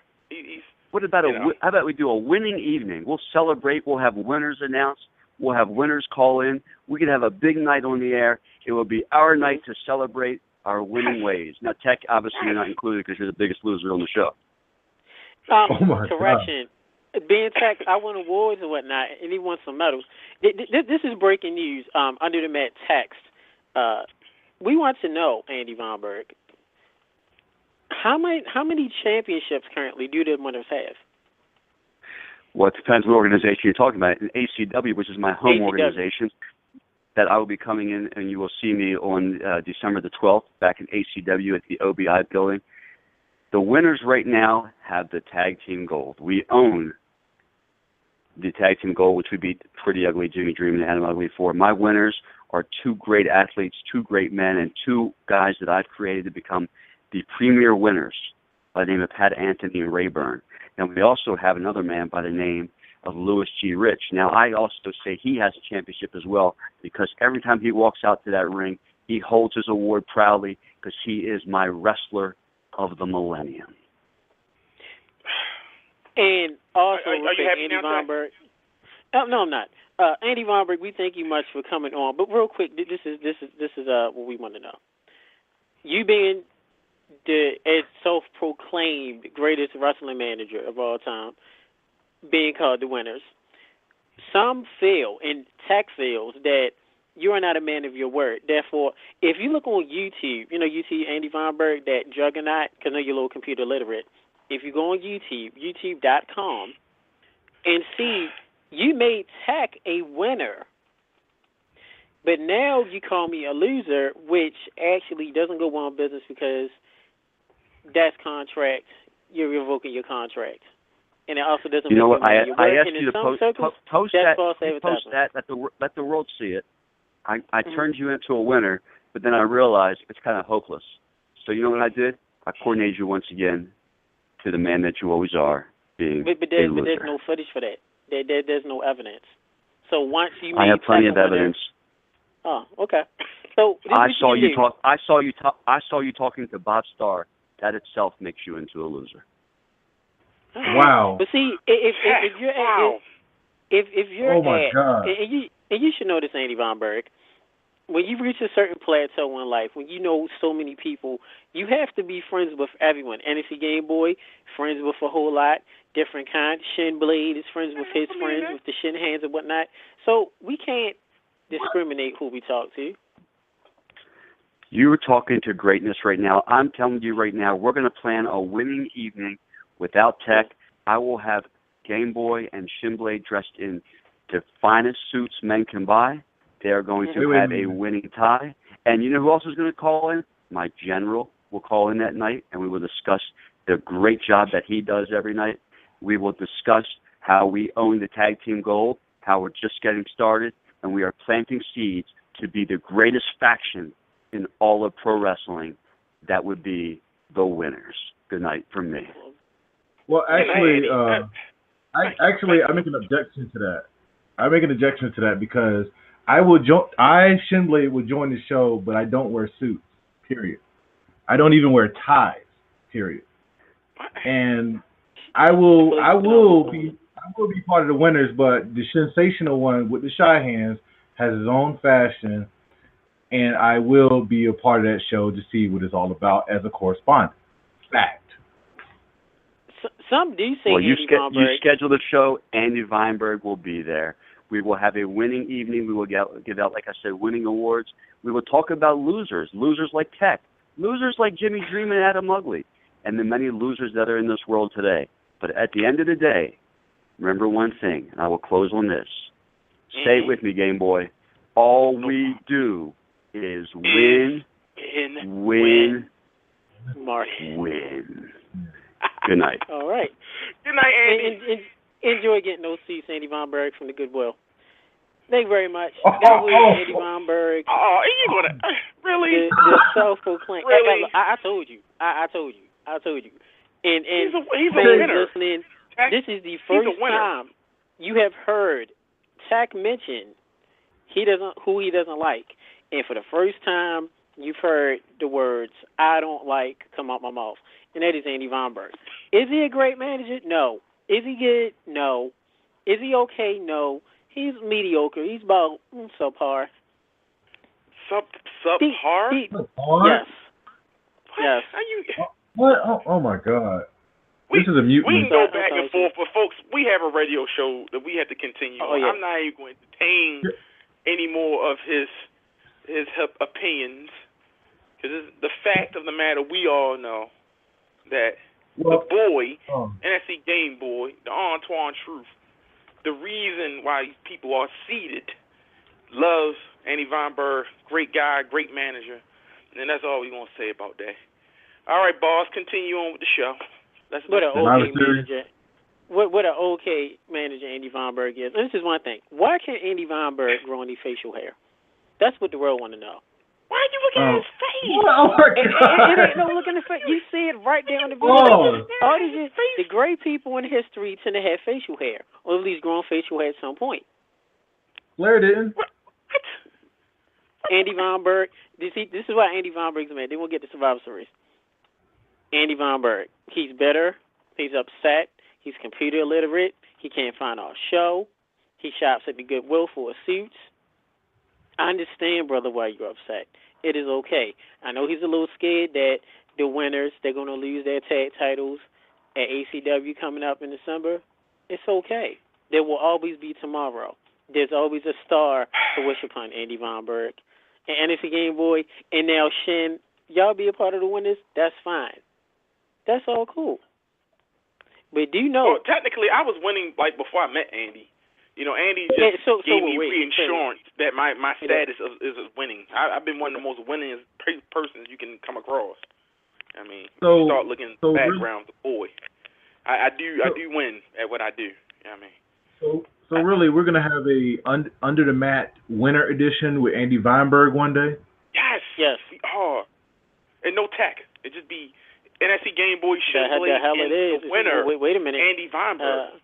What about how about we do a winning evening? We'll celebrate. We'll have winners announced. We'll have winners call in. We could have a big night on the air. It will be our night to celebrate our winning ways. Now, Tech, obviously, you're not included because you're the biggest loser on the show. Correction. God. Being Tech, I won awards and whatnot, and he won some medals. This is breaking news under the Met text. We want to know, Andy Vineburg, how many championships currently do the winners have? Well, it depends what organization you're talking about. In ACW, which is my home organization, that I will be coming in, and you will see me on December the 12th back in ACW at the OBI building. The winners right now have the tag team gold. We own the tag team gold, which we beat Pretty Ugly, Jimmy Dream, and Adam Ugly for. My winners are two great athletes, two great men, and two guys that I've created to become the premier winners by the name of Pat Anthony and Rayburn. And we also have another man by the name of Louis G. Rich. Now, I also say he has a championship as well because every time he walks out to that ring, he holds his award proudly because he is my wrestler of the millennium. And also, are you happy Andy now, Vineburg. No, I'm not. Andy Vineburg, we thank you much for coming on. But real quick, this is what we want to know. You being the self-proclaimed greatest wrestling manager of all time, being called the winners, some feel, and Tech feels, that you are not a man of your word. Therefore, if you look on YouTube, YouTube Andy Vineburg, that juggernaut, because I know you're a little computer literate. If you go on YouTube, youtube.com, and see you made Tech a winner, but now you call me a loser, which actually doesn't go on business because that's contract. You're revoking your contract. And it also doesn't. You know what? I asked you to post that. Let the world see it. I turned you into a winner, but then I realized it's kind of hopeless. So you know what I did? I coordinated you once again to the man that you always are, being but there's no footage for that. There's no evidence. So once you made I have plenty of evidence. Oh, okay. So I saw you talk. I saw you talking to Bob Starr. That itself makes you into a loser. Wow. But see, if you're oh my God. And you should know this, Andy Vineburg, when you reach a certain plateau in life, when you know so many people, you have to be friends with everyone. NSC Game Boy, friends with a whole lot, different kind. Shin Blade is friends with his friends, with the Shin Hands and whatnot. So we can't discriminate who we talk to. You are talking to greatness right now. I'm telling you right now, we're going to plan a winning evening without Tech. I will have Game Boy and Shinblade dressed in the finest suits men can buy. They are going to have a winning tie. And you know who else is going to call in? My general will call in that night, and we will discuss the great job that he does every night. We will discuss how we own the tag team gold, how we're just getting started, and we are planting seeds to be the greatest faction in all of pro wrestling. That would be the winners. Good night from me. Well, actually, I make an objection to that. I make an objection to that because Shin Blade would join the show, but I don't wear suits. Period. I don't even wear ties. Period. And I will be part of the winners, but the sensational one with the shy hands has his own fashion, and I will be a part of that show to see what it's all about as a correspondent. Fact. Some do say you Weinberg. schedule the show. Andy Weinberg will be there. We will have a winning evening. We will give out, like I said, winning awards. We will talk about losers like Tech, losers like Jimmy Dream and Adam Ugly, and the many losers that are in this world today. But at the end of the day, remember one thing, and I will close on this. Say it with me, Game Boy. All we do is win. Good night. All right. Good night, Andy. Enjoy getting those seats, Andy Weinberg from the Goodwill. Thank you very much. That was Andy Weinberg. Oh, you gonna really? The self-proclaimed. Really? I told you. I told you. And he's a winner. Listening, this is the first time you have heard Tack mention who he doesn't like, and for the first time you've heard the words "I don't like" come out my mouth, and that is Andy Weinberg. Is he a great manager? No. Is he good? No. Is he okay? No. He's mediocre. He's about subpar. Subpar? Yes. Yes. What? Oh my God. This is a mutiny. We can go back and forth, but folks, we have a radio show that we have to continue. Yeah. I'm not even going to entertain any more of his opinions, because the fact of the matter, we all know that the boy, NSC Game Boy, the Antoine Truth, the reason why people are seated, loves Andy Weinberg, great guy, great manager, and that's all we want to say about that. All right, boss, continue on with the show. What an okay manager Andy Weinberg is. And this is one thing. Why can't Andy Weinberg grow any facial hair? That's what the world want to know. Why are you looking at his face? Oh my God. It ain't no looking at the face. You see it right there on the video. All these the great people in history tend to have facial hair, or at least grown facial hair at some point. Blair didn't. What? Andy Weinberg. This is why Andy Weinberg's mad. They won't get the Survivor Series. Andy Weinberg. He's bitter. He's upset. He's computer illiterate. He can't find our show. He shops at the Goodwill for his suits. I understand, brother, why you're upset. It is okay. I know he's a little scared that the winners, they're going to lose their tag titles at ACW coming up in December. It's okay. There will always be tomorrow. There's always a star to wish upon Andy Weinberg. And NXT Game Boy, and now Shin, y'all be a part of the winners, that's fine. That's all cool. But do you know... Well, technically, I was winning before I met Andy. You know, Andy just gave me reinsurance that my status is winning. I've been one of the most winningest persons you can come across. I mean, you start looking at the background of the boy. I do win at what I do. You know what I mean? So really, we're gonna have a under the mat winter edition with Andy Weinberg one day. Yes. We are, and no tech. It just be NSC Game Boy Shin Blade and the winner. Wait a minute, Andy Weinberg.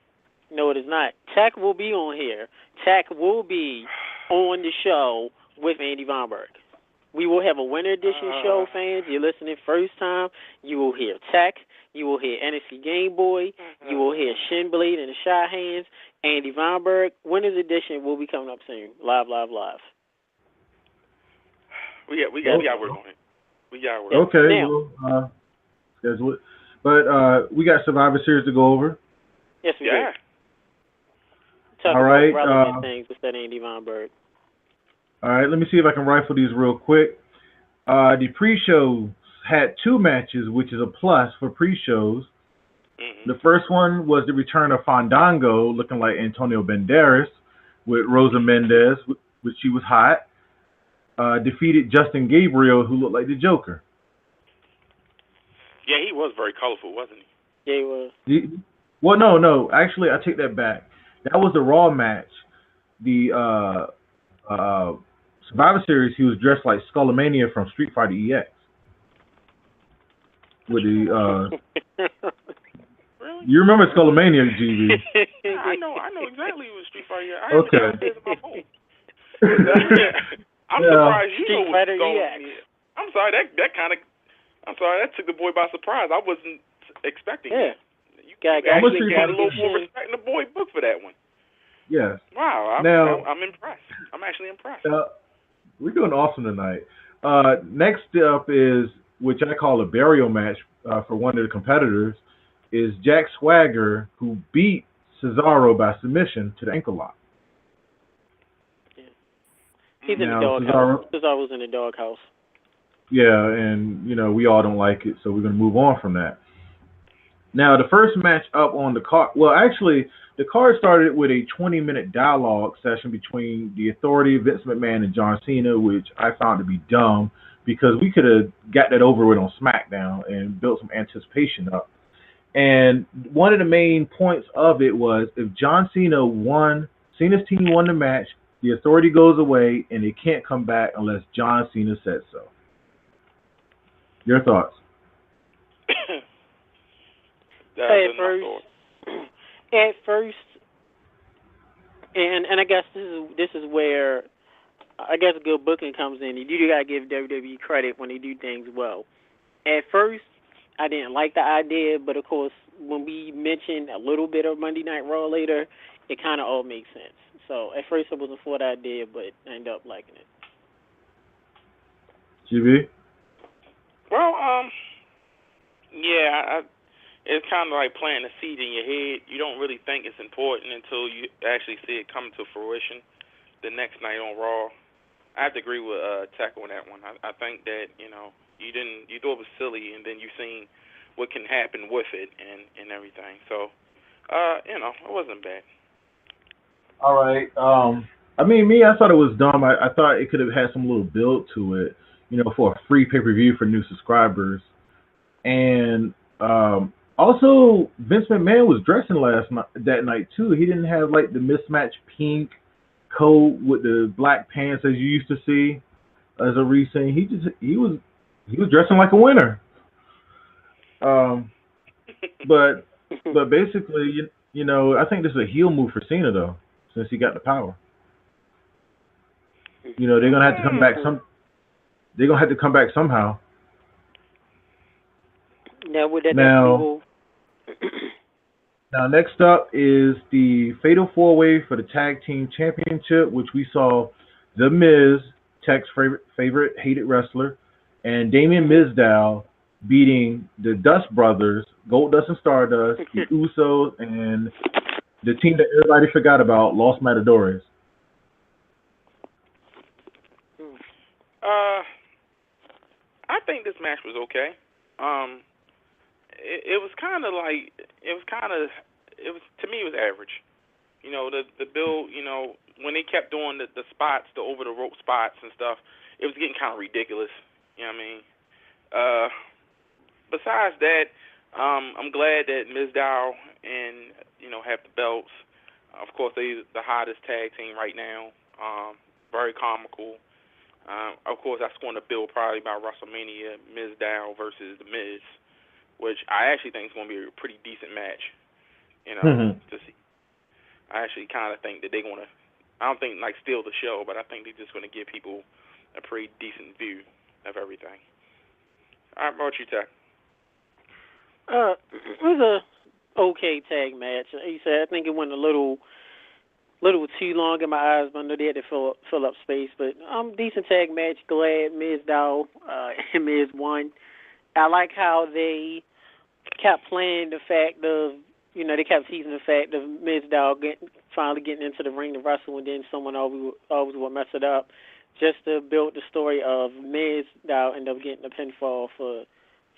No, it is not. Tech will be on here. Tech will be on the show with Andy Weinberg. We will have a winter edition show, fans. You're listening first time. You will hear Tech. You will hear NXT Game Boy. You will hear Shin Blade and the Shy Hands. Andy Weinberg. Winter's edition will be coming up soon. Live. We got work on it. We got work. Okay. Now, schedule it. But we got Survivor Series to go over. Yes, we do. Talk all right. about relevant things with that Andy Weinberg. All right, let me see if I can rifle these real quick. The pre-shows had 2 matches, which is a plus for pre-shows. Mm-hmm. The first one was the return of Fandango, looking like Antonio Banderas, with Rosa Mendez, which she was hot. Defeated Justin Gabriel, who looked like the Joker. Yeah, he was very colorful, wasn't he? Yeah, he was. Well, no. Actually, I take that back. That was the Raw match. The Survivor Series, he was dressed like Skullomania from Street Fighter EX. With the Really? you remember Skullomania, GB? Yeah, I know exactly what Street Fighter is. I have Okay. it downstairs in my phone. I'm surprised you know what's Street Fighter going EX. on. I'm sorry, that took the boy by surprise. I wasn't expecting Yeah. that. You Got actually Street got a Fighter little more respect in the boy book for that one. Yes. Wow, Now, I'm impressed. I'm actually impressed. we're doing awesome tonight. Next up is, which I call a burial match for one of the competitors, is Jack Swagger, who beat Cesaro by submission to the ankle lock. He's in the Now, doghouse. Cesaro's in the doghouse. Yeah, and we all don't like it, so we're gonna move on from that. Now, the first match up on the card. Well, actually, the card started with a 20-minute dialogue session between the Authority, Vince McMahon, and John Cena, which I found to be dumb because we could have got that over with on SmackDown and built some anticipation up. And one of the main points of it was if John Cena won, Cena's team won the match, the Authority goes away, and they can't come back unless John Cena said so. Your thoughts? At first, and I guess this is where I guess good booking comes in. You gotta give WWE credit when they do things well. At first, I didn't like the idea, but of course, when we mentioned a little bit of Monday Night Raw later, it kind of all makes sense. So at first, I wasn't for the idea, but I ended up liking it. GB? Well, yeah, it's kind of like planting a seed in your head. You don't really think it's important until you actually see it come to fruition the next night on Raw. I have to agree with Tech on that one. I think that you thought it was silly, and then you've seen what can happen with it and everything. So, it wasn't bad. All right. I thought it was dumb. I thought it could have had some little build to it, for a free pay-per-view for new subscribers. And also, Vince McMahon was dressing that night too. He didn't have like the mismatched pink coat with the black pants as you used to see as a recent. He was dressing like a winner. But basically, I think this is a heel move for Cena though, since he got the power. They're gonna have to come back They're gonna have to come back somehow. Now, next up is the Fatal 4-Way for the Tag Team Championship, which we saw The Miz, Tech's favorite hated wrestler, and Damien Mizdow beating the Dust Brothers, Goldust and Stardust, the Usos, and the team that everybody forgot about, Los Matadores. I think this match was okay. It was kind of to me it was average. The build, when they kept doing the spots, the over the rope spots and stuff, it was getting kind of ridiculous. You know what I mean? Besides that, I'm glad that Mizdow and have the belts. Of course, they're the hottest tag team right now. Very comical. Of course, that's going to build probably by WrestleMania, Mizdow versus The Miz, which I actually think is going to be a pretty decent match. To see. I actually kind of think that they're going to. I don't think steal the show, but I think they're just going to give people a pretty decent view of everything. All right, about you, Tech? It was a okay tag match. He said I think it went a little too long in my eyes, but I know they had to fill up space. But decent tag match. Glad Mizdow and Miz won. I like how they kept playing the fact of they kept teasing the fact of Mizdow finally getting into the ring to wrestle, and then someone always would mess it up, just to build the story of Mizdow end up getting a pinfall for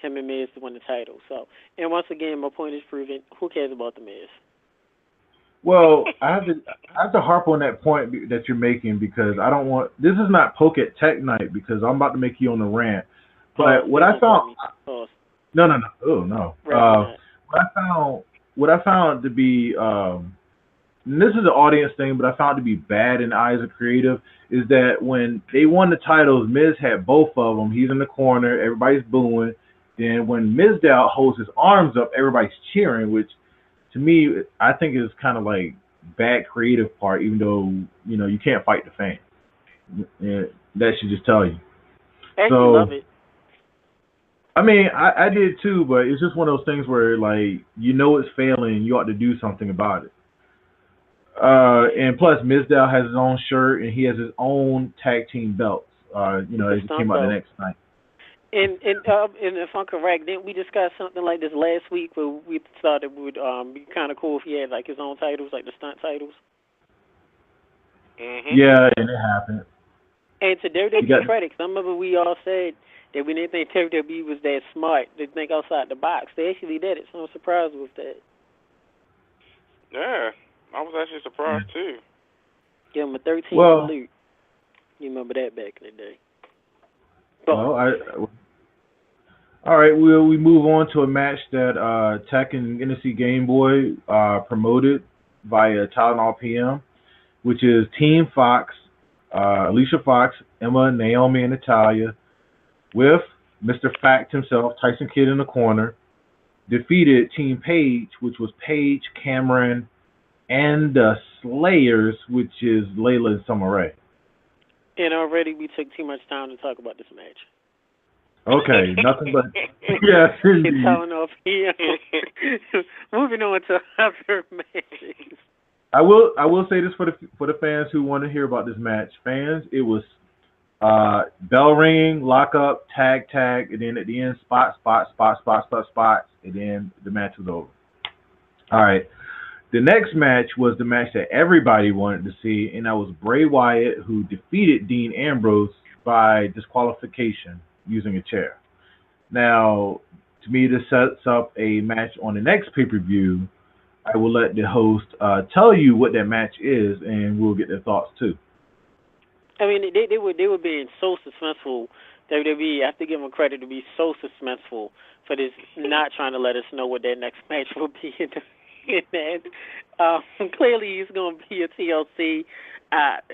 him and Miz to win the title. So, and once again, my point is proven. Who cares about the Miz? Well, I have to harp on that point that you're making because I don't want. This is not Poke at Tech night because I'm about to make you on the rant. But what I found. No. Oh no. Right. What I found what I found to be, and this is an audience thing, but I found to be bad in the eyes of creative, is that when they won the titles, Miz had both of them. He's in the corner, everybody's booing. Then when Mizdow holds his arms up, everybody's cheering, which to me, I think is kind of like bad creative part, even though, you can't fight the fans. And that should just tell you. I actually love it. I mean, I did too, but it's just one of those things where, like, it's failing, you ought to do something about it. And plus, Mizdow has his own shirt, and he has his own tag team belts. As it came out the next night. And if I'm correct, didn't we discuss something like this last week where we thought it would be kind of cool if he had like his own titles, like the stunt titles? Mm-hmm. Yeah, and it happened. And to WWE credit, I remember we all said that we didn't think WWE was that smart to think outside the box. They actually did it, so I'm surprised with that. Yeah, I was actually surprised too. Give him a 13 salute. You remember that back in the day. All right, we move on to a match that Tech and NSC Game Boy promoted via Tylenol PM, which is Team Fox, Alicia Fox, Emma, Naomi, and Natalia, with Mr. Fact himself, Tyson Kidd in the corner, defeated Team Page, which was Paige, Cameron, and the Slayers, which is Layla and Summer Rae. And already we took too much time to talk about this match. Okay, nothing but yes. Tylenol PM. Moving on to other matches. I will say this for the fans who want to hear about this match. Fans, it was bell ringing, lock up, tag, and then at the end spots, and then the match was over. All right. The next match was the match that everybody wanted to see, and that was Bray Wyatt, who defeated Dean Ambrose by disqualification using a chair. Now, to me, this sets up a match on the next pay-per-view. I will let the host tell you what that match is, and we'll get their thoughts too. I mean, they were being so suspenseful. WWE, I have to give them credit to be so suspenseful for this, not trying to let us know what their next match will be. Clearly, it's going to be a TLC. I'm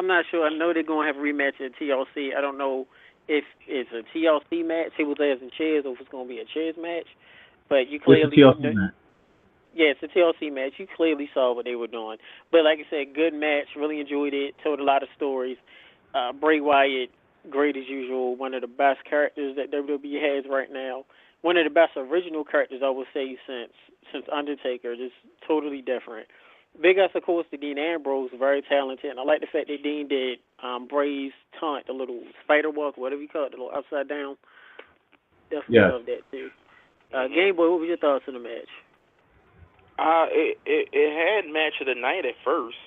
not sure. I know they're going to have a rematch at TLC. I don't know if it's a TLC match, tables, and chairs, or if it's going to be a chairs match. But you clearly, it's a TLC match. Yeah, it's a TLC match. You clearly saw what they were doing. But like I said, good match. Really enjoyed it. Told a lot of stories. Bray Wyatt, great as usual. One of the best characters that WWE has right now. One of the best original characters, I would say, since Undertaker. Just totally different. Big ups, of course, to Dean Ambrose, very talented. And I like the fact that Dean did Bray's taunt, the little spider walk, whatever you call it, the little upside down. Definitely love that, too. Game Boy, what were your thoughts on the match? It had match of the night at first,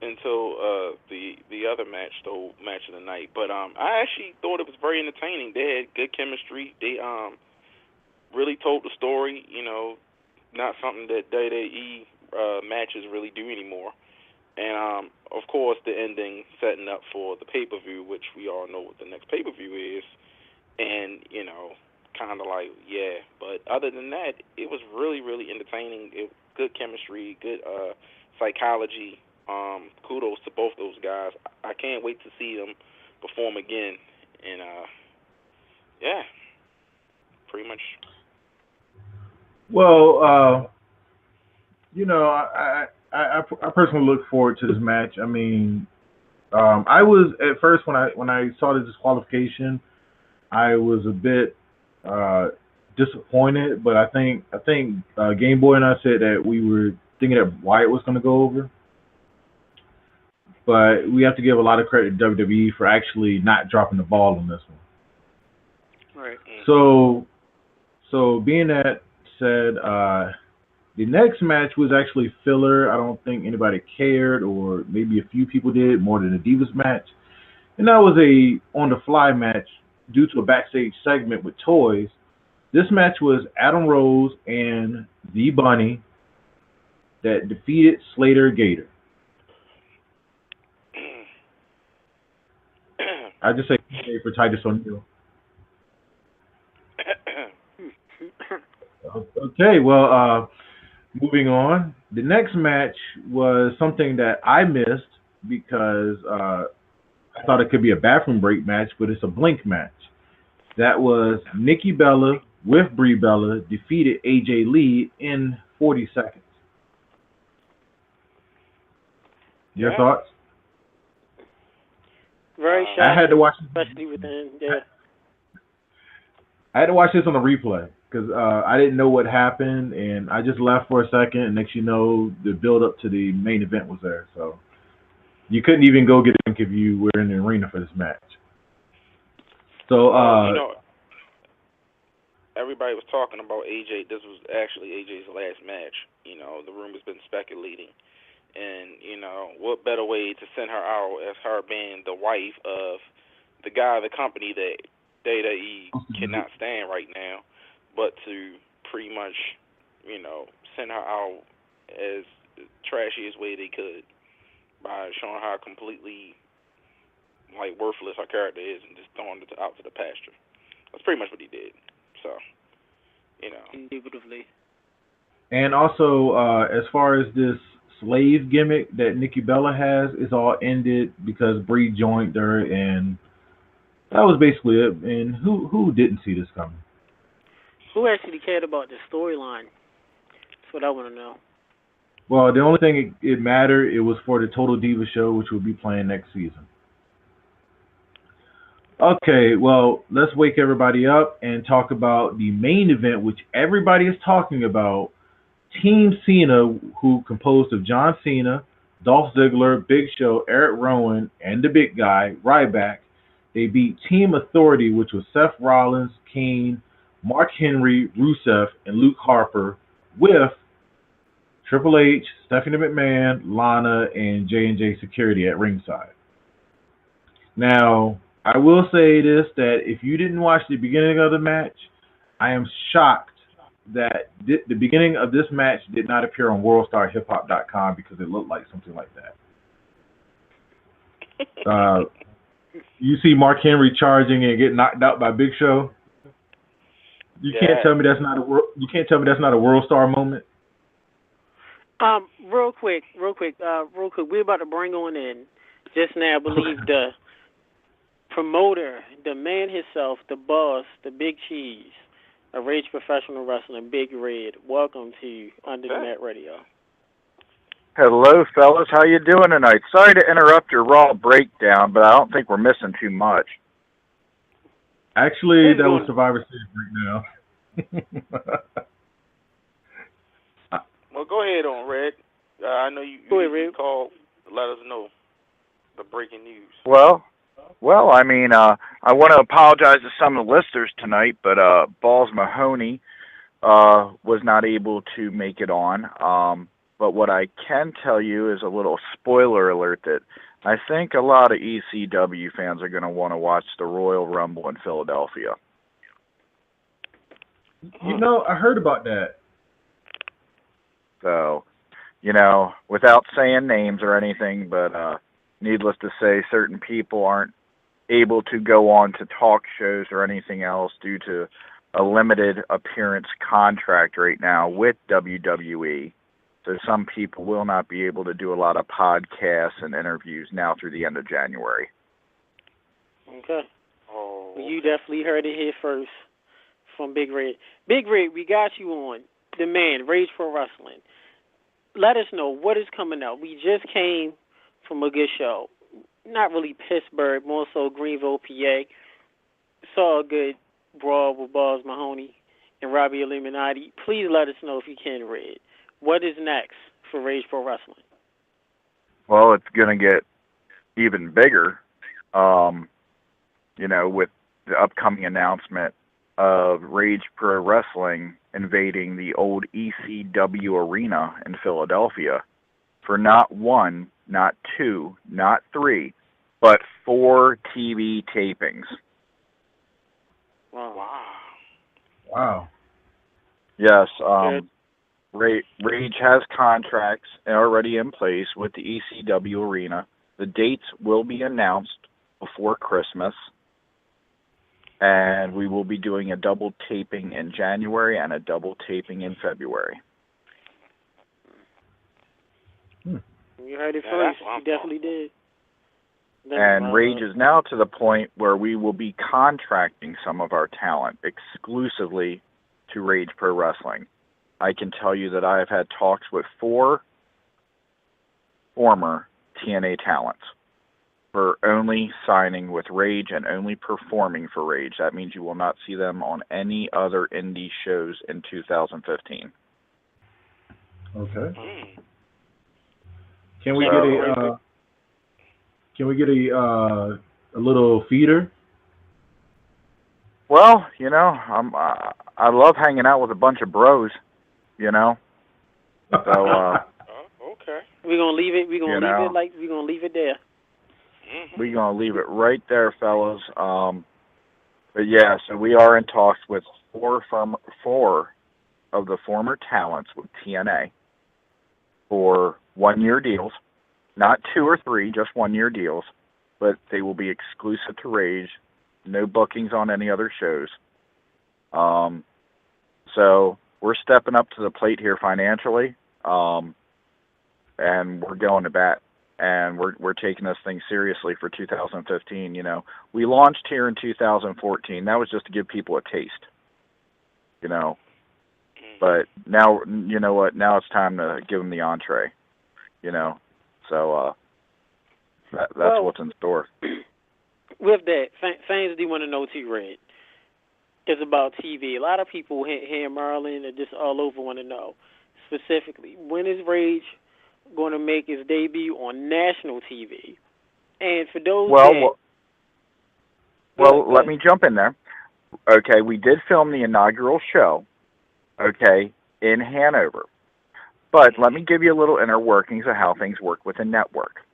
until the other match stole match of the night. But I actually thought it was very entertaining. They had good chemistry. They really told the story. Not something that WWE matches really do anymore. And of course, the ending setting up for the pay-per-view, which we all know what the next pay-per-view is. And kind of like, yeah. But other than that, it was really, really entertaining. Good chemistry, good psychology. Kudos to both those guys. I can't wait to see them perform again. And, yeah, pretty much. Well, I personally look forward to this match. I mean, I was at first when I saw the disqualification, I was a bit disappointed, but I think Game Boy and I said that we were thinking that Wyatt was going to go over. But we have to give a lot of credit to WWE for actually not dropping the ball on this one. Right. So being that said, the next match was actually filler. I don't think anybody cared, or maybe a few people did, more than the Divas match. And that was a on-the-fly match due to a backstage segment with toys. This match was Adam Rose and The Bunny that defeated Slater Gator. I just say for Titus O'Neil. Okay, well, moving on. The next match was something that I missed because I thought it could be a bathroom break match, but it's a blink match. That was Nikki Bella with Brie Bella defeated AJ Lee in 40 seconds. Your thoughts? Very shocking. I had to watch, especially within. Yeah. I had to watch this on a replay because I didn't know what happened, and I just left for a second, and next you know, the build up to the main event was there. So you couldn't even go get a drink if you were in the arena for this match. So everybody was talking about AJ. This was actually AJ's last match. The rumor's been speculating. And, what better way to send her out as her being the wife of the guy of the company that he cannot stand right now, but to pretty much, send her out as trashy as way they could by showing how completely, worthless her character is and just throwing it out to the pasture. That's pretty much what he did. So, Indubitably. And also, as far as this slave gimmick that Nikki Bella has, is all ended because Brie joined her, and that was basically it. And who didn't see this coming? Who actually cared about the storyline? That's what I want to know. Well, the only thing it mattered, it was for the Total Diva show, which will be playing next season. Okay, well, let's wake everybody up and talk about the main event, which everybody is talking about. Team Cena, who composed of John Cena, Dolph Ziggler, Big Show, Eric Rowan, and the big guy, Ryback. They beat Team Authority, which was Seth Rollins, Kane, Mark Henry, Rusev, and Luke Harper, with Triple H, Stephanie McMahon, Lana, and J&J Security at ringside. Now, I will say this, that if you didn't watch the beginning of the match, I am shocked that the beginning of this match did not appear on WorldStarHipHop.com because it looked like something like that. You see Mark Henry charging and getting knocked out by Big Show. You can't tell me that's not a World Star moment. Real quick. We're about to bring on in just now. I believe the promoter, the man himself, the boss, the Big Cheese, a Rage Professional Wrestling, Big Red. Welcome to Under the Mat Radio. Hello, fellas. How you doing tonight? Sorry to interrupt your Raw breakdown, but I don't think we're missing too much. Actually, that was Survivor Series right now. Well, go ahead on, Red. I know you called to let us know the breaking news. Well, I mean, I want to apologize to some of the listeners tonight, but Balls Mahoney was not able to make it on. But what I can tell you is a little spoiler alert that I think a lot of ECW fans are going to want to watch the Royal Rumble in Philadelphia. I heard about that. So, without saying names or anything, but needless to say, certain people aren't able to go on to talk shows or anything else due to a limited appearance contract right now with WWE. So some people will not be able to do a lot of podcasts and interviews now through the end of January. Okay. Well, you definitely heard it here first from Big Red. Big Red, we got you on. The man, Rage Pro Wrestling. Let us know what is coming out. We just came from a good show. Not really Pittsburgh, more so Greenville, PA. Saw a good brawl with Balls Mahoney and Robbie Illuminati. Please let us know if you can, Red. What is next for Rage Pro Wrestling? Well, it's going to get even bigger, with the upcoming announcement of Rage Pro Wrestling invading the old ECW arena in Philadelphia for not one, not two, not three, but 4 TV tapings. Wow. Yes, Rage has contracts already in place with the ECW arena. The dates will be announced before Christmas. and we will be doing a double taping in January and a double taping in February. You heard it first. You definitely did. And Rage is now to the point where we will be contracting some of our talent exclusively to Rage Pro Wrestling. I can tell you that I have had talks with 4 former TNA talents for only signing with Rage and only performing for Rage. That means you will not see them on any other indie shows in 2015. Okay. Can we get a little feeder? Well, you know, I love hanging out with a bunch of bros, you know. So okay. We're gonna leave it. We're gonna leave it there. We're gonna leave it right there, fellas. But yeah, so we are in talks with 4 of the former talents with TNA for 1-year deals, not 2 or 3, just 1-year deals. But they will be exclusive to Rage. No bookings on any other shows. So we're stepping up to the plate here financially, and we're going to bat. And we're taking this thing seriously for 2015. You know, we launched here in 2014. That was just to give people a taste. You know, but now, you know what? Now it's time to give them the entree. You know, so that's what's in store. With that, fans do want to know, T-Red. It's about TV. A lot of people here in Maryland and just all over want to know, specifically, when is Rage going to make its debut on national TV? And for those let me jump in there. Okay, we did film the inaugural show, okay, in Hanover. But let me give you a little inner workings of how things work with a network.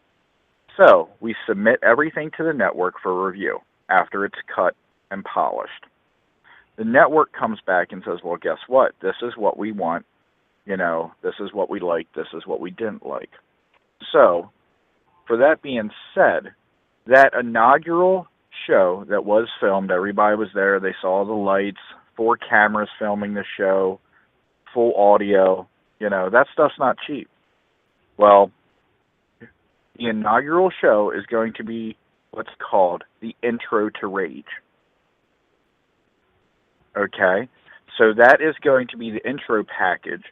So we submit everything to the network for review after it's cut and polished. The network comes back and says, well, guess what? This is what we want. You know, this is what we like. This is what we didn't like. So, for that being said, that inaugural show that was filmed, everybody was there. They saw the lights, 4 cameras filming the show, full audio. You know, that stuff's not cheap. Well, the inaugural show is going to be what's called the Intro to Rage. Okay? So that is going to be the intro package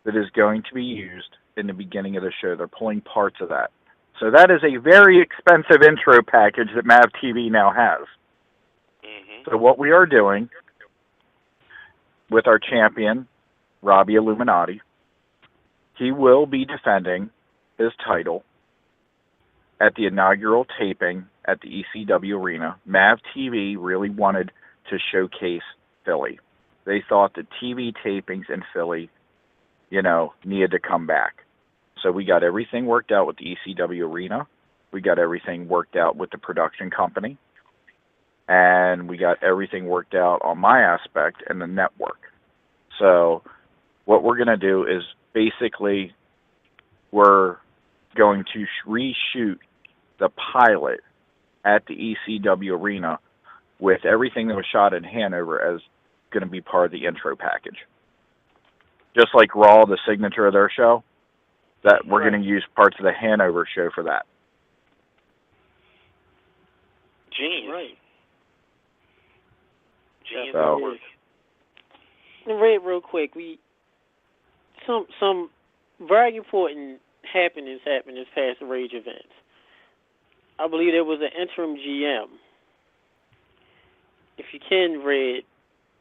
that is going to be used in the beginning of the show. They're pulling parts of that. So that is a very expensive intro package that MAV TV now has. So what we are doing with our champion, Robbie Illuminati, he will be defending his title at the inaugural taping at the ECW Arena. MAV TV really wanted to showcase Philly. They thought the TV tapings in Philly, you know, needed to come back. So we got everything worked out with the ECW Arena. We got everything worked out with the production company. And we got everything worked out on my aspect and the network. So what we're going to do is basically we're going to reshoot the pilot at the ECW Arena with everything that was shot in Hanover as going to be part of the intro package. Just like Raw, the signature of their show, that we're going to use parts of the Hanover show for that. Genius. Right. Genius. So, Red, real quick, some very important happenings happened this past Rage events. I believe there was an interim GM. If you can, Red,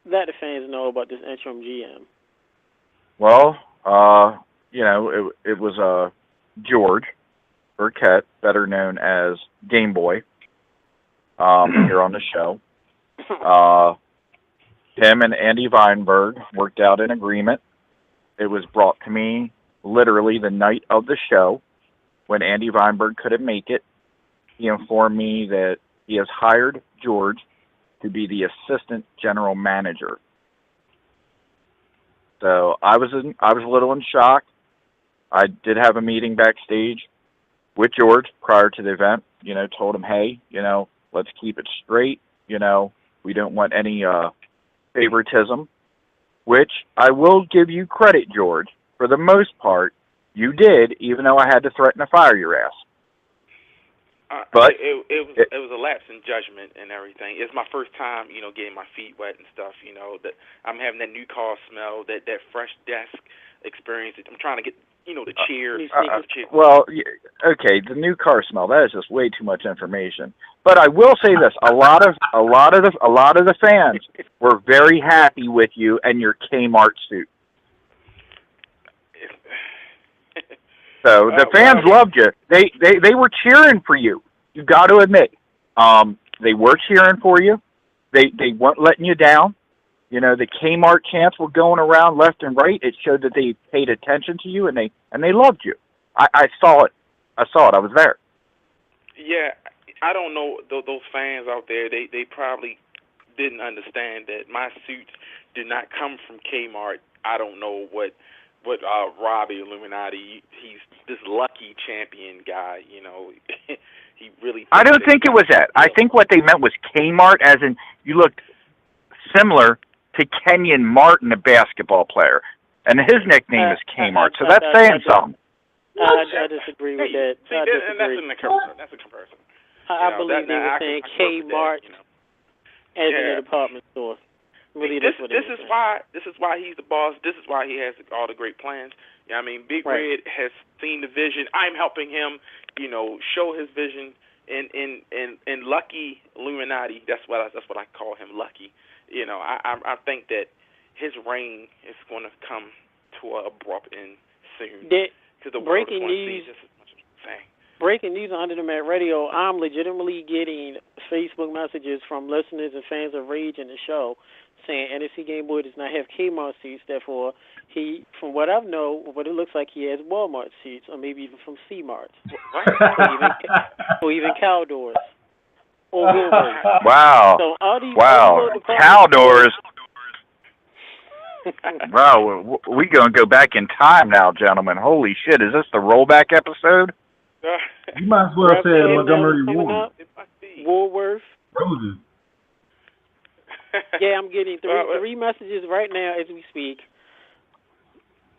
let the fans know about this interim GM. Well, you know, it was George Burkett, better known as Game Boy, here on the show. Him and Andy Vineburg worked out an agreement. It was brought to me literally the night of the show when Andy Vineburg couldn't make it. He informed me that he has hired George to be the assistant general manager. So I was a little in shock. I did have a meeting backstage with George prior to the event. You know, told him, hey, you know, let's keep it straight. You know, We don't want any favoritism, which I will give you credit, George. For the most part, you did, even though I had to threaten to fire your ass. But it was a lapse in judgment and everything. It's my first time, getting my feet wet and stuff. That I'm having that new car smell, that fresh desk experience. I'm trying to get, the cheers. Well, okay, the new car smell. That is just way too much information. But I will say this: a lot of the fans were very happy with you and your Kmart suit. So the fans loved you. They were cheering for you. You got to admit, they were cheering for you. They weren't letting you down. The Kmart chants were going around left and right. It showed that they paid attention to you and they loved you. I saw it. I was there. Yeah, I don't know those fans out there. They probably didn't understand that my suits did not come from Kmart. I don't know what Robbie Illuminati, he's this lucky champion guy, he really... I don't think it was that. I think what they meant was Kmart, as in you looked similar to Kenyon Martin, a basketball player, and his nickname is Kmart, so that's saying something. I disagree with that. See, and that's a comparison. I believe they were saying Kmart as in a department store. Really, this is why he's the boss. This is why he has all the great plans. Big Red has seen the vision. I'm helping him, show his vision. And Lucky Illuminati, that's what I call him, Lucky. I think that his reign is going to come to an abrupt end soon. Because the world is going to see just as much as I'm saying. Breaking news on Under the Mat Radio. I'm legitimately getting Facebook messages from listeners and fans of Rage in the show saying NSC Game Boy does not have Kmart seats, therefore he, from what I know, what it looks like he has Walmart seats, or maybe even from C-Mart, or even Caldors, or Woolworths. Wow. So all these Caldors. Wow, we gonna go back in time now, gentlemen. Holy shit, is this the rollback episode? You might as well say Montgomery Ward. Woolworth. Roses. Yeah, I'm getting three messages right now as we speak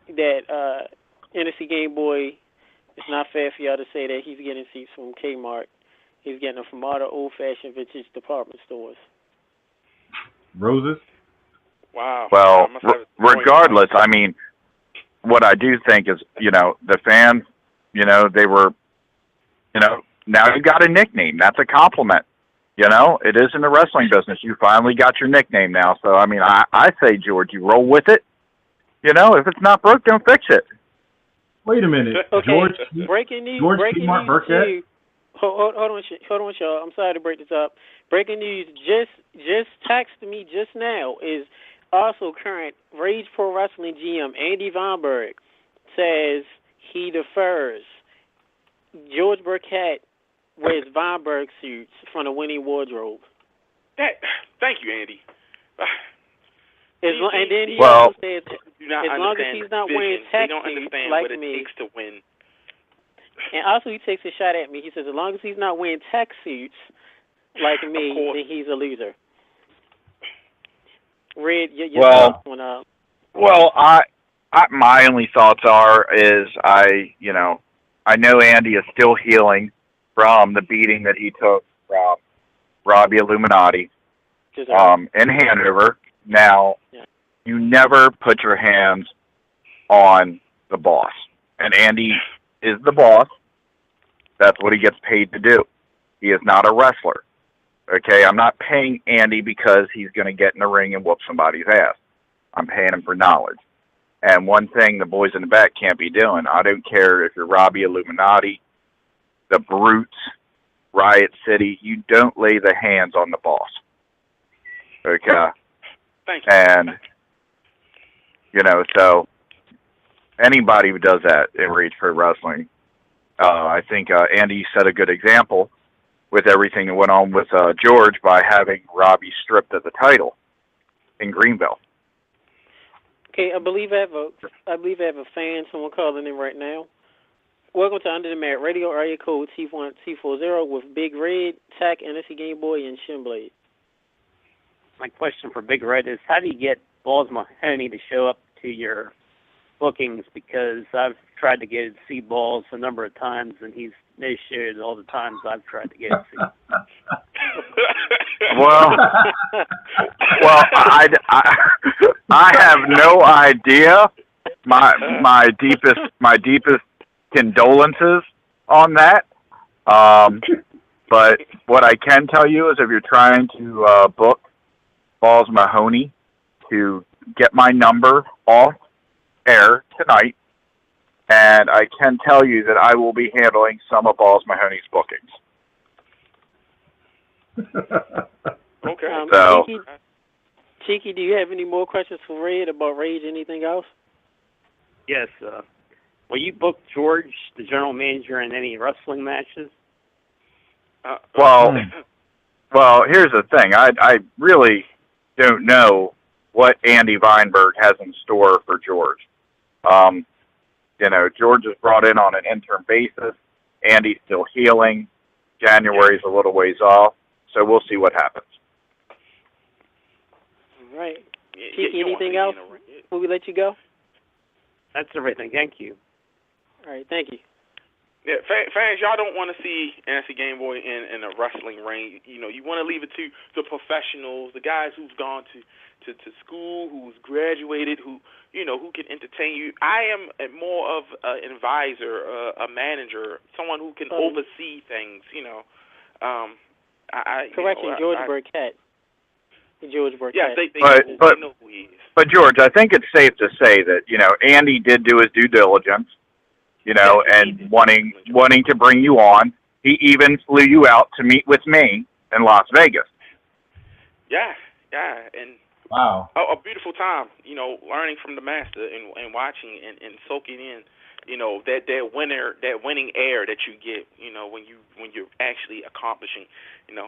that NSC Game Boy, it's not fair for y'all to say that he's getting seats from Kmart. He's getting them from all the old-fashioned vintage department stores. Roses? Wow. Well, regardless, what I do think is, the fans, they were, now you got a nickname. That's a compliment. It is in the wrestling business. You finally got your nickname now. So, I say, George, you roll with it. If it's not broke, don't fix it. Wait a minute. Okay. George Kmart Burkett? Hold on, y'all. I'm sorry to break this up. Breaking news just texted me just now is also current Rage Pro Wrestling GM Andy Vineburg says he defers George Burkett wears Vineburg suits from the winning wardrobe. Thank you, Andy. And then he also said, as long as he's not wearing tech suits like what it me. takes to win. And also he takes a shot at me. He says, as long as he's not wearing tech suits like me, then he's a loser. Red, your thoughts on Well, my only thoughts is I know Andy is still healing from the beating that he took from Robbie Illuminati in Hanover. Now, you never put your hands on the boss. And Andy is the boss. That's what he gets paid to do. He is not a wrestler. Okay, I'm not paying Andy because he's going to get in the ring and whoop somebody's ass. I'm paying him for knowledge. And one thing the boys in the back can't be doing, I don't care if you're Robbie Illuminati, the Brutes, Riot City, you don't lay the hands on the boss. Okay? Thank you. And, so anybody who does that in Rage Pro Wrestling, I think Andy set a good example with everything that went on with George by having Robbie stripped of the title in Greenville. Okay, I believe I have a fan, someone calling in right now. Welcome to Under the Mat Radio, area code T40 with Big Red, Tack, NSC Game Boy, and Shinblade. my question for Big Red is, how do you get Balls Mahoney to show up to your bookings? Because I've tried to get to see Balls a number of times, and he's no-showed all the times I've tried to get to see. Well, I have no idea. My deepest condolences on that. But what I can tell you is, if you're trying to book Balls Mahoney, to get my number off air tonight, and I can tell you that I will be handling some of Balls Mahoney's bookings. Okay. So, Cheeky, do you have any more questions for Red about Rage? Anything else? Yes. Will you book George, the general manager, in any wrestling matches? Well, here's the thing. I really don't know what Andy Vineburg has in store for George. George is brought in on an interim basis. Andy's still healing. January's a little ways off, so we'll see what happens. All right. Cheeky, anything else before we let you go? That's everything. Thank you. All right, thank you. Yeah, fans, y'all don't want to see Nancy Gameboy in a wrestling ring. You want to leave it to the professionals, the guys who've gone to school, who's graduated, who can entertain you. I am more of an advisor, a manager, someone who can oversee things. George Burkett. George Burkett. Yeah, they know who he is. But George, I think it's safe to say that Andy did do his due diligence. And wanting to bring you on. He even flew you out to meet with me in Las Vegas. Yeah, and wow, a beautiful time. Learning from the master and watching and soaking in. That winning air that you get. When you're actually accomplishing.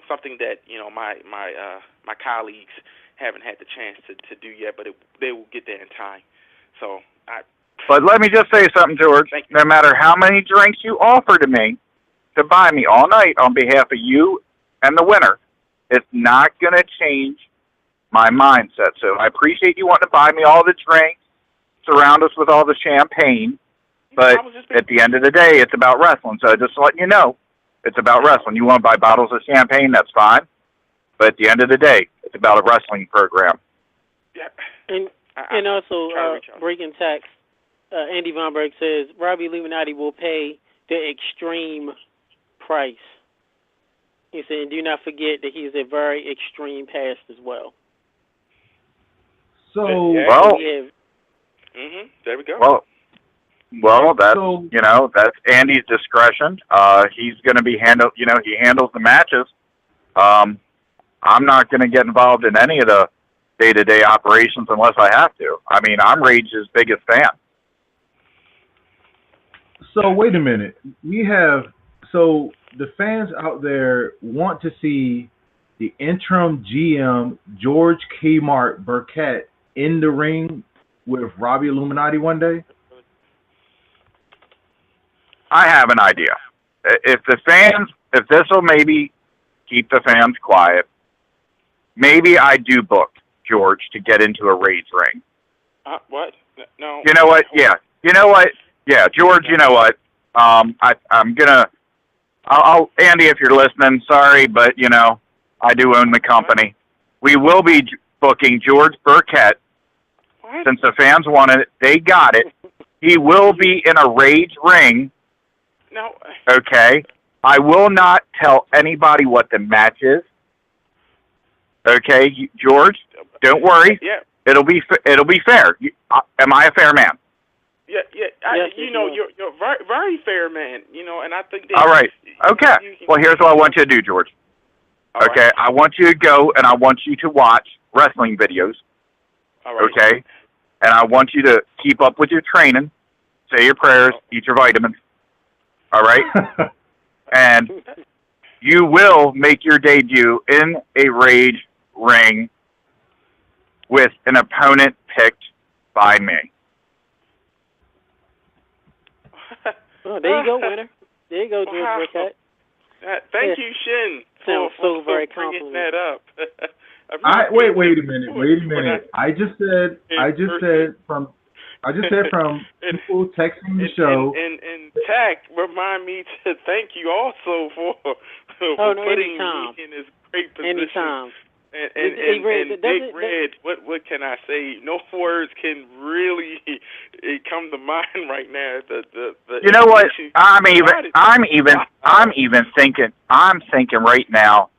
Something that my colleagues haven't had the chance to do yet, but they will get there in time. So But let me just say something, George. No matter how many drinks you offer to me to buy me all night on behalf of you and the winner, it's not going to change my mindset. So I appreciate you wanting to buy me all the drinks, surround us with all the champagne, but at the end of the day, it's about wrestling. So just letting you know, it's about wrestling. You want to buy bottles of champagne, that's fine. But at the end of the day, it's about a wrestling program. Yeah. And also, breaking tax. Andy Vineburg says Robbie Illuminati will pay the extreme price. He said, do not forget that he's a very extreme past as well. So, there we go. Well, that's Andy's discretion. He's going to be he handles the matches. I'm not going to get involved in any of the day-to-day operations unless I have to. I mean, I'm Rage's biggest fan. So wait a minute. The fans out there want to see the interim GM George Kmart Burkett in the ring with Robbie Illuminati one day? I have an idea. If this will maybe keep the fans quiet, maybe I do book George to get into a Rage ring. What? No. You know what? Yeah. You know what? Yeah, George, you know what? I'm gonna. Andy, if you're listening, sorry, but I do own the company. We will be booking George Burkett. What? Since the fans wanted it, they got it. He will be in a Rage ring. No. Okay. I will not tell anybody what the match is. Okay, George, don't worry. Yeah. It'll be fair. Am I a fair man? Yeah. You're very, very fair man. And I think that. All right. Okay. Well, here's what I want you to do, George. Okay. Right. I want you to go and I want you to watch wrestling videos. All right. Okay. And I want you to keep up with your training, say your prayers, eat your vitamins. All right. And you will make your debut in a Rage ring with an opponent picked by me. Oh, there you go, winner. There you go, George Burkett. Thank you, Shin, for very bringing that up. Wait a minute. I just said from people texting the show. And Tack, remind me to thank you also for putting anytime. me in this great position. Anytime. And Big Red, what can I say? No words can really come to mind right now. You know what? I'm thinking right now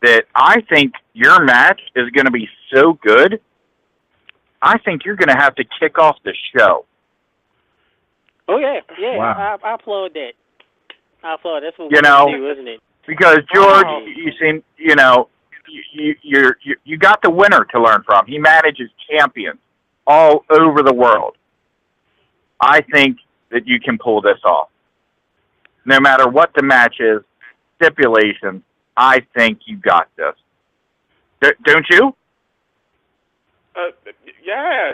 that I think your match is going to be so good. I think you're going to have to kick off the show. Oh yeah. Wow. I applaud that. That's what you we're know, going to do, isn't it? Because George, you seem, you got the winner to learn from. He manages champions all over the world. I think that you can pull this off. No matter what the match is, stipulations, I think you got this. Don't you? Yeah.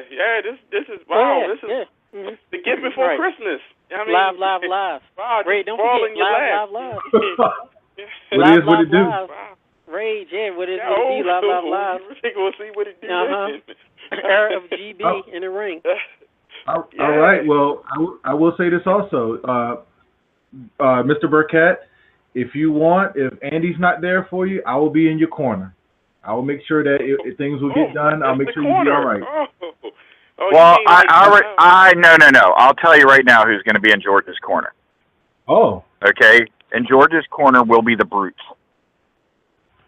This is wow. Yeah, this is Mm-hmm. the gift before Christmas. I mean, live. Wow, Ray, don't forget live. What it do? Wow. Ray, what it do? Live. We'll see what it do. Era of GB in the ring. All right. Well, I will say this also, Mr. Burkett. If Andy's not there for you, I will be in your corner. I will make sure that if things will get done. I'll make sure you be all right. Well, no. I'll tell you right now who's going to be in George's corner. Oh. Okay. In George's corner will be the Brutes.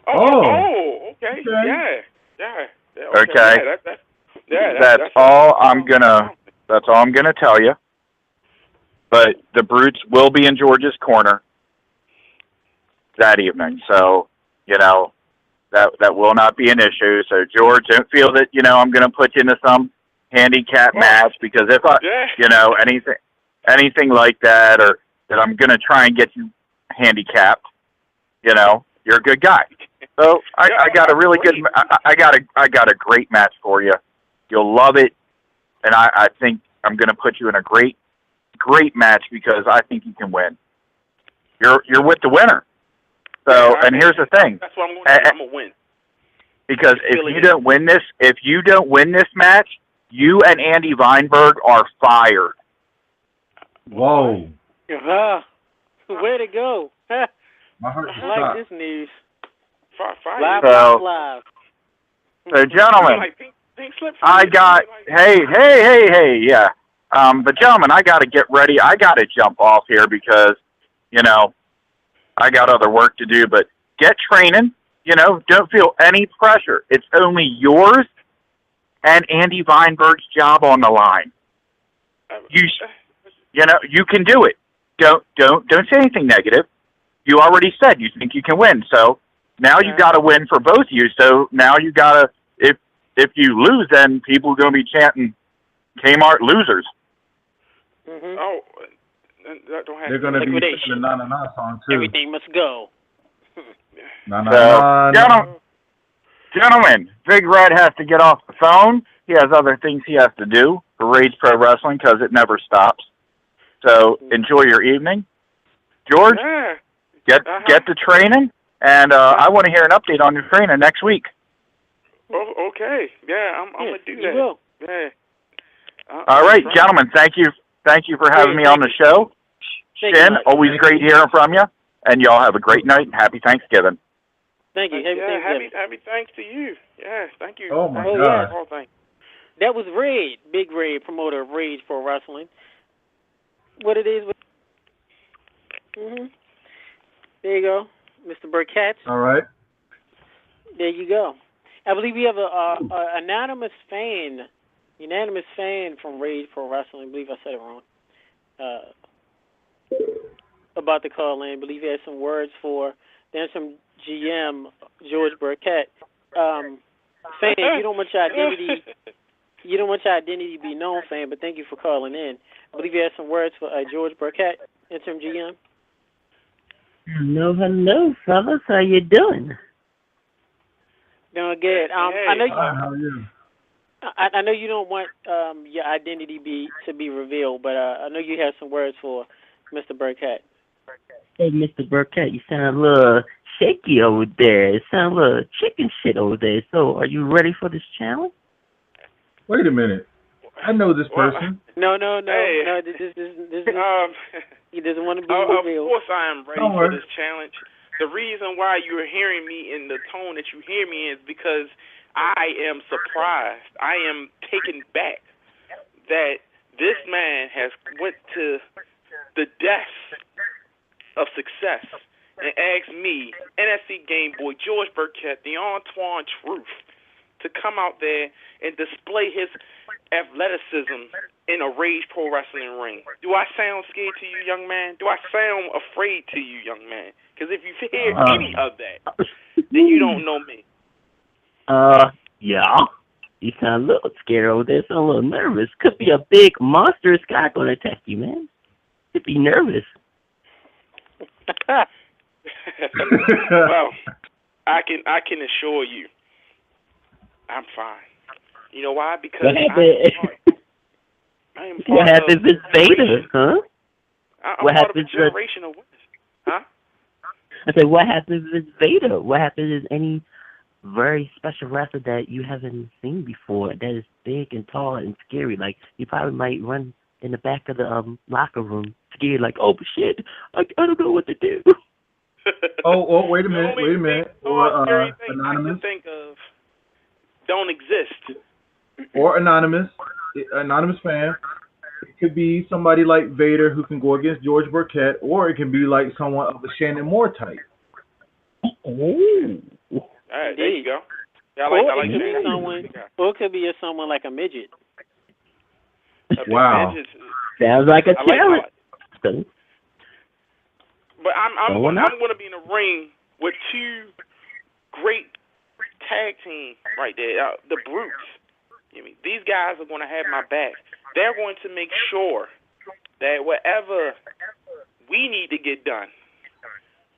Okay. Yeah. Okay. That's all I'm gonna tell you. But the Brutes will be in George's corner that evening. So, that will not be an issue. So George, don't feel that, I'm gonna put you into some handicap match, because if anything like that, or that I'm gonna try and get you handicapped, you're a good guy. So I got a really good. I got a great match for you. You'll love it, and I think I'm going to put you in a great match, because I think you can win. You're with the winner. So, and here's the thing. That's what I'm going to win. Because if you don't win this match, you and Andy Vineburg are fired. Whoa. Way to go. My heart I like this news. Live. So gentlemen, I got, hey, yeah. But gentlemen, I got to get ready. I got to jump off here because, I got other work to do. But get training. Don't feel any pressure. It's only yours and Andy Vineburg's job on the line. You can do it. Don't say anything negative. You already said you think you can win. So now you got to win for both of you. So now you got to, if you lose, then people are going to be chanting Kmart losers. Mm-hmm. Oh, don't have they're going to be singing the na-na-na song too. Everything must go. Gentlemen, Big Red has to get off the phone. He has other things he has to do for Rage Pro Wrestling, because it never stops. So enjoy your evening. George, get to training, and I want to hear an update on your training next week. Oh, okay. Yeah, I'm going to do that. You will. Yeah. All right, gentlemen, thank you for having me on the show. Shin, always great hearing from you, and y'all have a great night and happy Thanksgiving. Thank you. Happy thanks to you. Yeah, thank you. Oh, my God. Yeah. That was Red, Big Red, promoter of Rage Pro Wrestling. What it is. There you go, Mr. Burkett. All right. There you go. I believe we have a anonymous fan from Rage Pro Wrestling. I believe I said it wrong. About the call in. I believe he has some words for the Interim GM, George Burkett. Fan, you don't want your identity to be known, fan, but thank you for calling in. I believe you have some words for George Burkett, Interim GM. Hello, fellas. How you doing? Doing good. I know you. How are you? I know you don't want your identity to be revealed, but I know you have some words for Mr. Burkett. Hey, Mr. Burkett, you sound a little shaky over there. It sounds a little chicken shit over there. So, are you ready for this challenge? Wait a minute. I know this person. No. Hey. No. This he doesn't want to be Of revealed. course I am ready for this challenge. The reason why you're hearing me in the tone that you hear me is because I am surprised. I am taken back that this man has went to the depths of success and asked me, NFC Game Boy, George Burkett, the Antoine Truth, to come out there and display his athleticism in a Rage Pro Wrestling ring. Do I sound scared to you, young man? Do I sound afraid to you, young man? Because if you hear any of that, then you don't know me. Yeah. You sound a little scared over there. Sound a little nervous. Could be a big monstrous guy going to attack you, man. Could be nervous. Well, I can assure you, I'm fine. You know why? Because I am part what happens is Vader, huh? I'm what part happens of a generation of winners. Huh? I said, what happens is Vader? What happens is any very special wrestler that you haven't seen before that is big and tall and scary. Like, you probably might run in the back of the locker room scared, like, oh, shit, I don't know what to do. Wait a minute. Or Anonymous. Think of don't exist. Or Anonymous fan. It could be somebody like Vader who can go against George Burkett, or it can be like someone of the Shannon Moore type. All right, there you go. Yeah, I like it could be someone, or it could be someone like a midget. Wow. Sounds like a challenge. But I'm going to be in a ring with two great tag team right there, the Brutes. I mean, these guys are going to have my back. They're going to make sure that whatever we need to get done,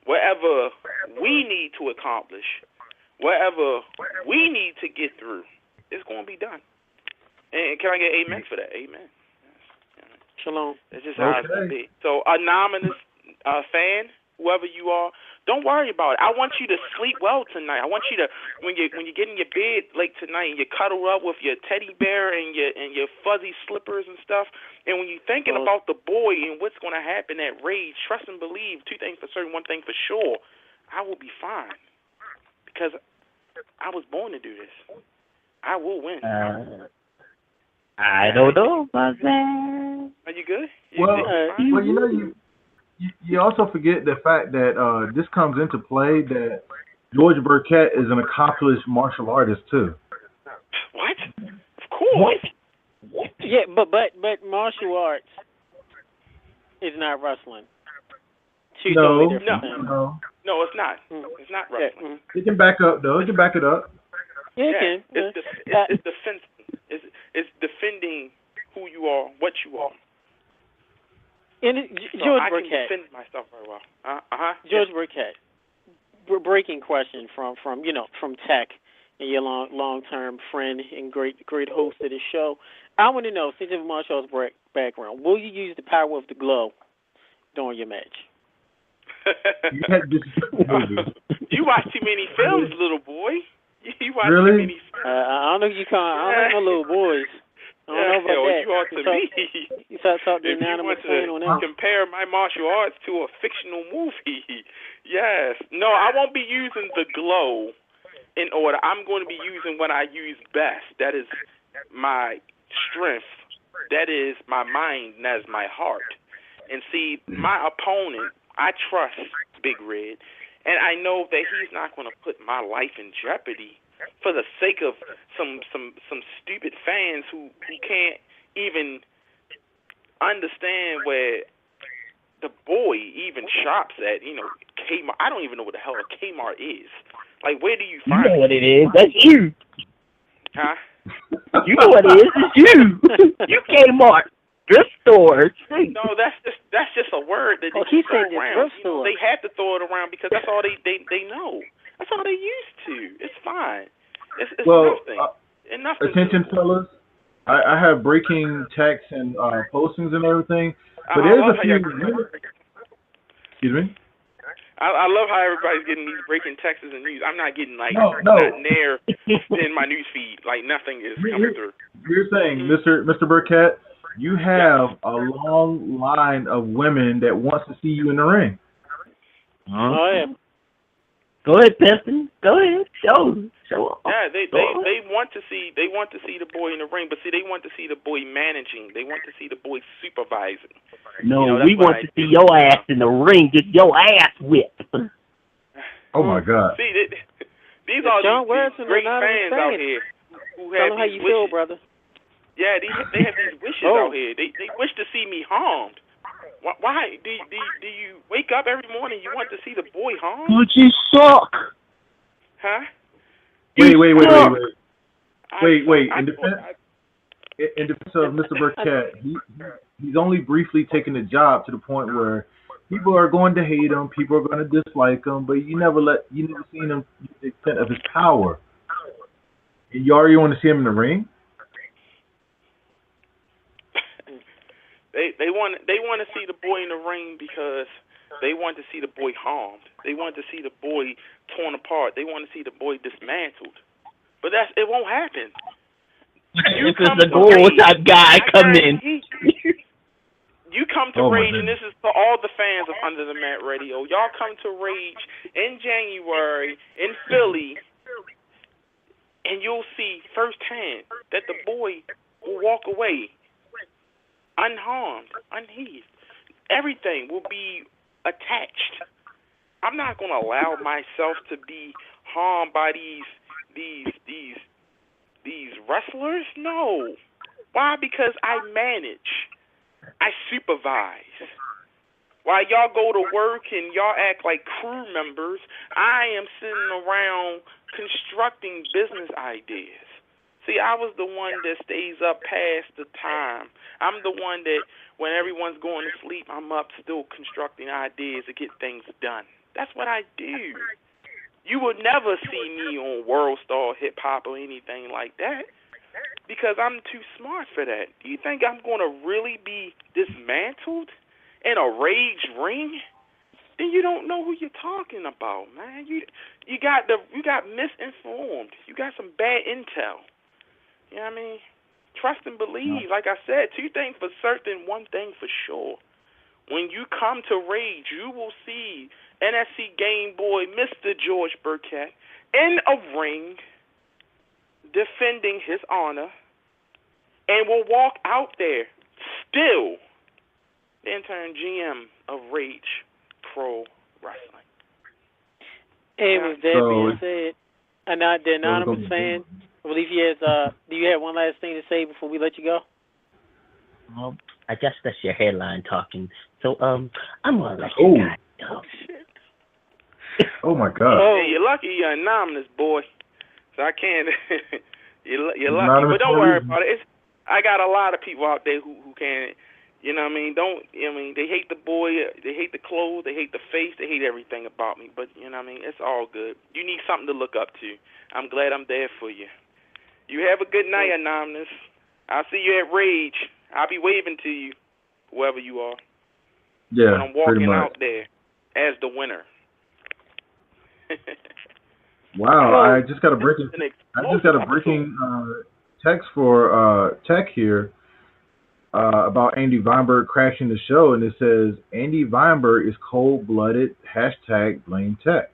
whatever we need to accomplish, whatever we need to get through, it's going to be done. And can I get amen for that? Amen. Yes. Shalom. That's just how it's going to be. So, anonymous fan, whoever you are, don't worry about it. I want you to sleep well tonight. I want you to, when you get in your bed late tonight and you cuddle up with your teddy bear and your fuzzy slippers and stuff, and when you're thinking about the boy and what's going to happen at Rage, trust and believe, two things for certain, one thing for sure, I will be fine because I was born to do this. I will win. I don't know about that. Are you good? Well, you know, you also forget the fact that this comes into play that George Burkett is an accomplished martial artist too. What? Of course. What? Yeah, but martial arts is not wrestling. No, it's not. It's not wrestling. It can back up though. It can back it up. Yeah, it can. It's defense. It's defending who you are, what you are. And George Burkett. I can defend myself very well. George Burkett. Breaking question from Tech and your long-term friend and great host of the show. I want to know, since you have a martial arts background, will you use the power of the glow during your match? You watch too many films, little boy. You watch really? too many films. I don't know if you can't. I don't know little boys. I don't know about that. You ought to me. You talk to the anonymous fan on that. Compare my martial arts to a fictional movie. Yes. No, I won't be using the glow in order. I'm going to be using what I use best. That is my strength. That is my mind. And that is my heart. And see, my opponent, I trust Big Red, and I know that he's not going to put my life in jeopardy for the sake of some stupid fans who can't even understand where the boy even shops at, Kmart. I don't even know what the hell a Kmart is. Like, where do you find it? You know what it is. That's you. Huh? You know what it is. It's you. You Kmart. Thrift stores. No, that's just a word that they throw around. They have to throw it around because that's all they know. That's all they used to. It's fine. It's nothing. Attention, fellas. I have breaking texts and postings and everything, but there's a few. Excuse me. I love how everybody's getting these breaking texts and news. I'm not getting no. not near in my news feed. Like nothing is coming through. You're saying, Mr. Burkett, you have a long line of women that wants to see you in the ring. Oh yeah. Go ahead, Piston. Go ahead. Show. Yeah, they want to see the boy in the ring, but see, they want to see the boy managing. They want to see the boy supervising. No, we want to see your ass in the ring. Get your ass whipped. Oh my God. See, these are these great fans out here who have Tell them how you wishes. feel, brother. Yeah, they have these wishes out here. They wish to see me harmed. Why do you wake up every morning? You want to see the boy harmed? But you suck. Huh? Wait. In defense of Mr. Burkett, he's only briefly taken the job to the point where people are going to hate him, people are going to dislike him, but you never seen him to the extent of his power. And you already want to see him in the ring? They want to see the boy in the ring because they want to see the boy harmed. They want to see the boy torn apart. They want to see the boy dismantled. But it won't happen. If it's a goal type guy come in. You come to Rage, and this is for all the fans of Under the Mat Radio. Y'all come to Rage in January in Philly, and you'll see firsthand that the boy will walk away unharmed, unheeded. Everything will be attached. I'm not going to allow myself to be harmed by these wrestlers. No. Why? Because I manage. I supervise. While y'all go to work and y'all act like crew members, I am sitting around constructing business ideas. See, I was the one that stays up past the time. I'm the one that when everyone's going to sleep, I'm up still constructing ideas to get things done. That's what I do. You will never see me on World Star Hip Hop or anything like that because I'm too smart for that. Do you think I'm going to really be dismantled in a Rage ring? Then you don't know who you're talking about, man. You got misinformed. You got some bad intel. You know what I mean? Trust and believe. Like I said, two things for certain, one thing for sure. When you come to Rage, you will see NSC Game Boy Mr. George Burkett in a ring defending his honor and will walk out there still the interim GM of Rage Pro Wrestling. And with that being said, the anonymous fan, I believe he has, do you have one last thing to say before we let you go? Well, I guess that's your headline talking. So, I'm going to let you guys go. Oh, my God. Hey, you're lucky you're anonymous, boy. So I can't. you're lucky. But don't worry about it. I got a lot of people out there who can't. You know what I mean? They hate the boy, they hate the clothes, they hate the face, they hate everything about me. But, you know what I mean? It's all good. You need something to look up to. I'm glad I'm there for you. You have a good night, Anonymous. I'll see you at Rage. I'll be waving to you, whoever you are. Yeah, when I'm walking out there as the winner. Wow, I just got a breaking text for Tech here about Andy Vineburg crashing the show, and it says Andy Vineburg is cold-blooded. # blame Tech.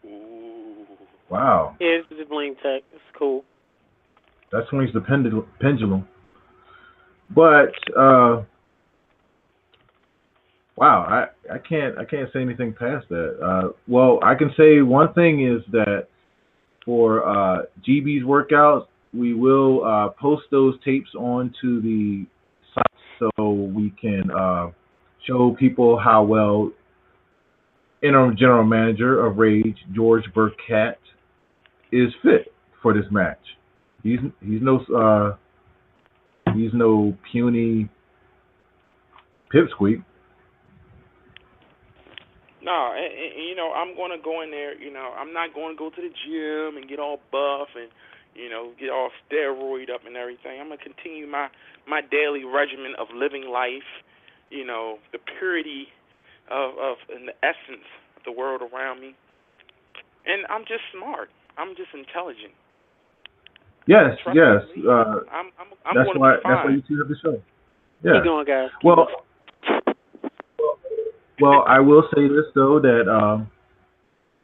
Ooh. Wow. Yeah, this is blame Tech. It's cool. That swings the pendulum. But wow, I can't say anything past that. Well, I can say one thing is that for GB's workouts, we will post those tapes onto the site so we can show people how well interim general manager of Rage, George Burkett, is fit for this match. He's no puny pipsqueak. No, and, I'm going to go in there, I'm not going to go to the gym and get all buff and, get all steroid up and everything. I'm going to continue my daily regimen of living life, the purity in the essence of the world around me. And I'm just smart. I'm just intelligent. Yes, yes. I'm that's going to why. be fine. That's why you two have the show. Yeah. Keep going, guys. Well, I will say this though that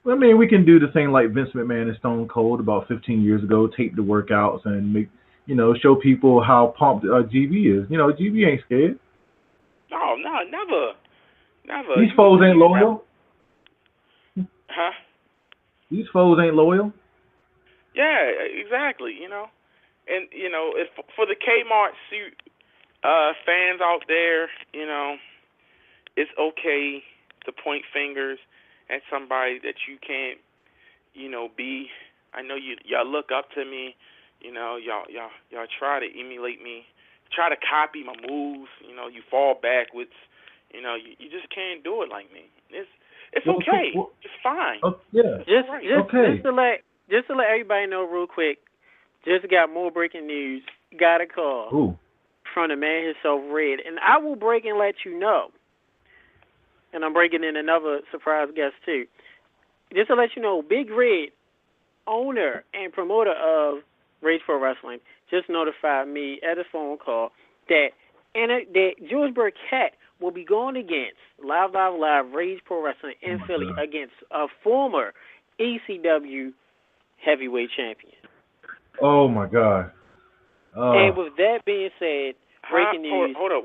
I mean we can do the thing like Vince McMahon and Stone Cold about 15 years ago, tape the workouts and make show people how pumped GB is. GB ain't scared. No, never. These foes ain't loyal. Huh? These foes ain't loyal. Yeah, exactly. And if for the Kmart suit fans out there, it's okay to point fingers at somebody that you can't, be. I know y'all look up to me, y'all try to emulate me, try to copy my moves, you fall backwards, you just can't do it like me. It's okay. It's fine. Yeah. Just to let everybody know real quick, just got more breaking news. Got a call from the man himself, Red, and I will break and let you know. And I'm breaking in another surprise guest, too. Just to let you know, Big Red, owner and promoter of Rage Pro Wrestling, just notified me at a phone call that George Burkett will be going against Live Rage Pro Wrestling in Philly against a former ECW heavyweight champion. Oh, my God. And with that being said, breaking news. Hold up.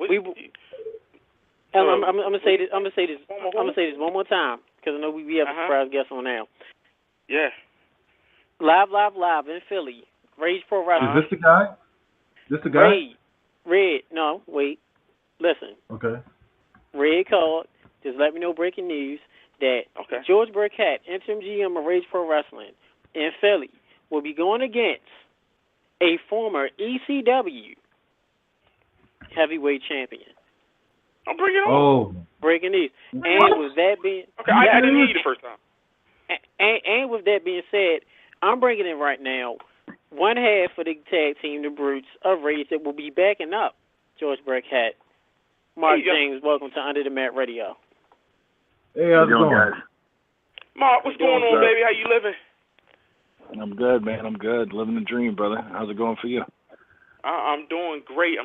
I'm gonna say this. I'm gonna say this one more time because I know we have a surprise guest on now. Yeah. Live in Philly, Rage Pro Wrestling. Is this the guy? Red. No, wait. Listen. Okay. Red called. Just let me know breaking news that George Burkett, interim GM of Rage Pro Wrestling in Philly, will be going against a former ECW heavyweight champion. I'll bring it on. Breaking news. And with that being... Okay, I didn't hear you the first time. And with that being said, I'm bringing in right now one half of the tag team, the Brutes of Rage, that will be backing up George Burkett. Mark James, welcome to Under the Mat Radio. Hey, how's it going, guys? Mark, what's going on, baby? How you living? I'm good, man. I'm good. Living the dream, brother. How's it going for you? I'm doing great.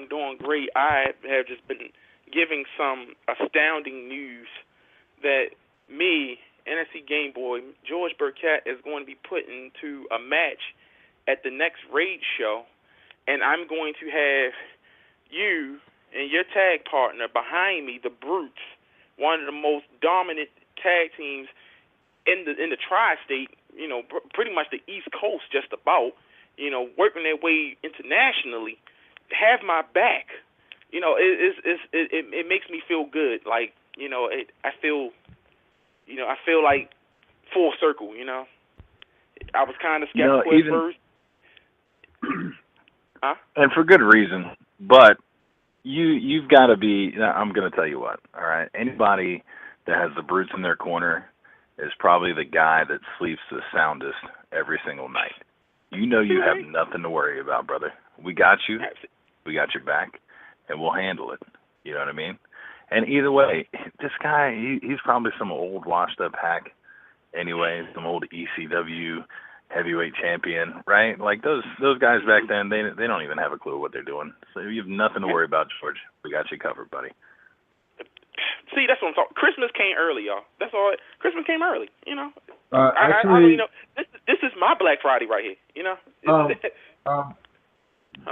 I have just been giving some astounding news that me, NSC Game Boy, George Burkett, is going to be put into a match at the next Rage show, and I'm going to have you and your tag partner behind me, the Brutes, one of the most dominant tag teams in the tri-state, pretty much the East Coast, just about, working their way internationally, have my back. It makes me feel good. Like, I feel like full circle. I was kind of skeptical at first. Huh? And for good reason. But you've got to be. I'm going to tell you what. All right. Anybody that has the Brutes in their corner is probably the guy that sleeps the soundest every single night. You have nothing to worry about, brother. We got you. We got your back, and we'll handle it. You know what I mean? And either way, this guy, he's probably some old washed-up hack anyway, some old ECW heavyweight champion, right? Like those guys back then, they don't even have a clue what they're doing. So you have nothing to worry about, George. We got you covered, buddy. See, that's what I'm talking. Christmas came early, y'all. That's all. Christmas came early, Actually, I really know. This is my Black Friday right here,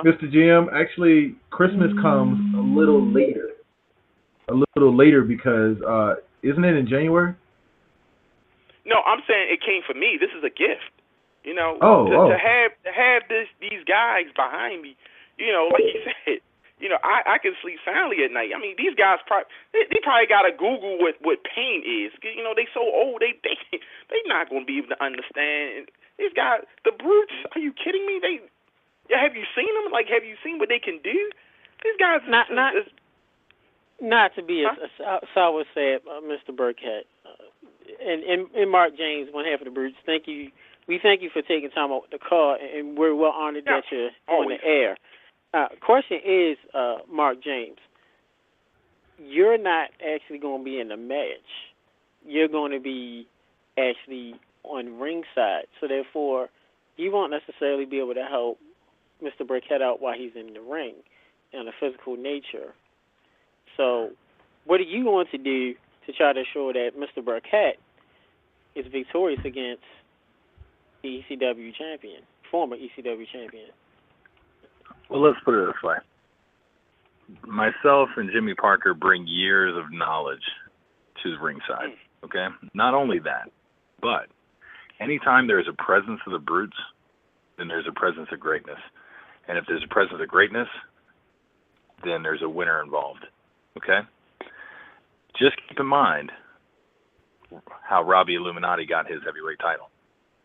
Mr. GM, actually, Christmas comes a little later because isn't it in January? No, I'm saying it came for me. This is a gift, To have these guys behind me, like you said. I can sleep soundly at night. I mean, these guys they probably got to Google what pain is. They so old, they not going to be able to understand. These guys, the Brutes, are you kidding me? Have you seen them? Like, have you seen what they can do? These guys not to be as sour said, Mr. Burkett, and Mark James, one half of the Brutes. Thank you. We thank you for taking time out the call, and we're well honored that you're on the air. Question is, Mark James, you're not actually going to be in the match. You're going to be actually on ringside. So therefore, you won't necessarily be able to help Mr. Burkett out while he's in the ring in a physical nature. So what are you going to do to try to ensure that Mr. Burkett is victorious against the ECW champion, former ECW champion? Well, let's put it this way. Myself and Jimmy Parker bring years of knowledge to the ringside, okay? Not only that, but anytime there's a presence of the brutes, then there's a presence of greatness. And if there's a presence of greatness, then there's a winner involved, okay? Just keep in mind how Robbie Illuminati got his heavyweight title,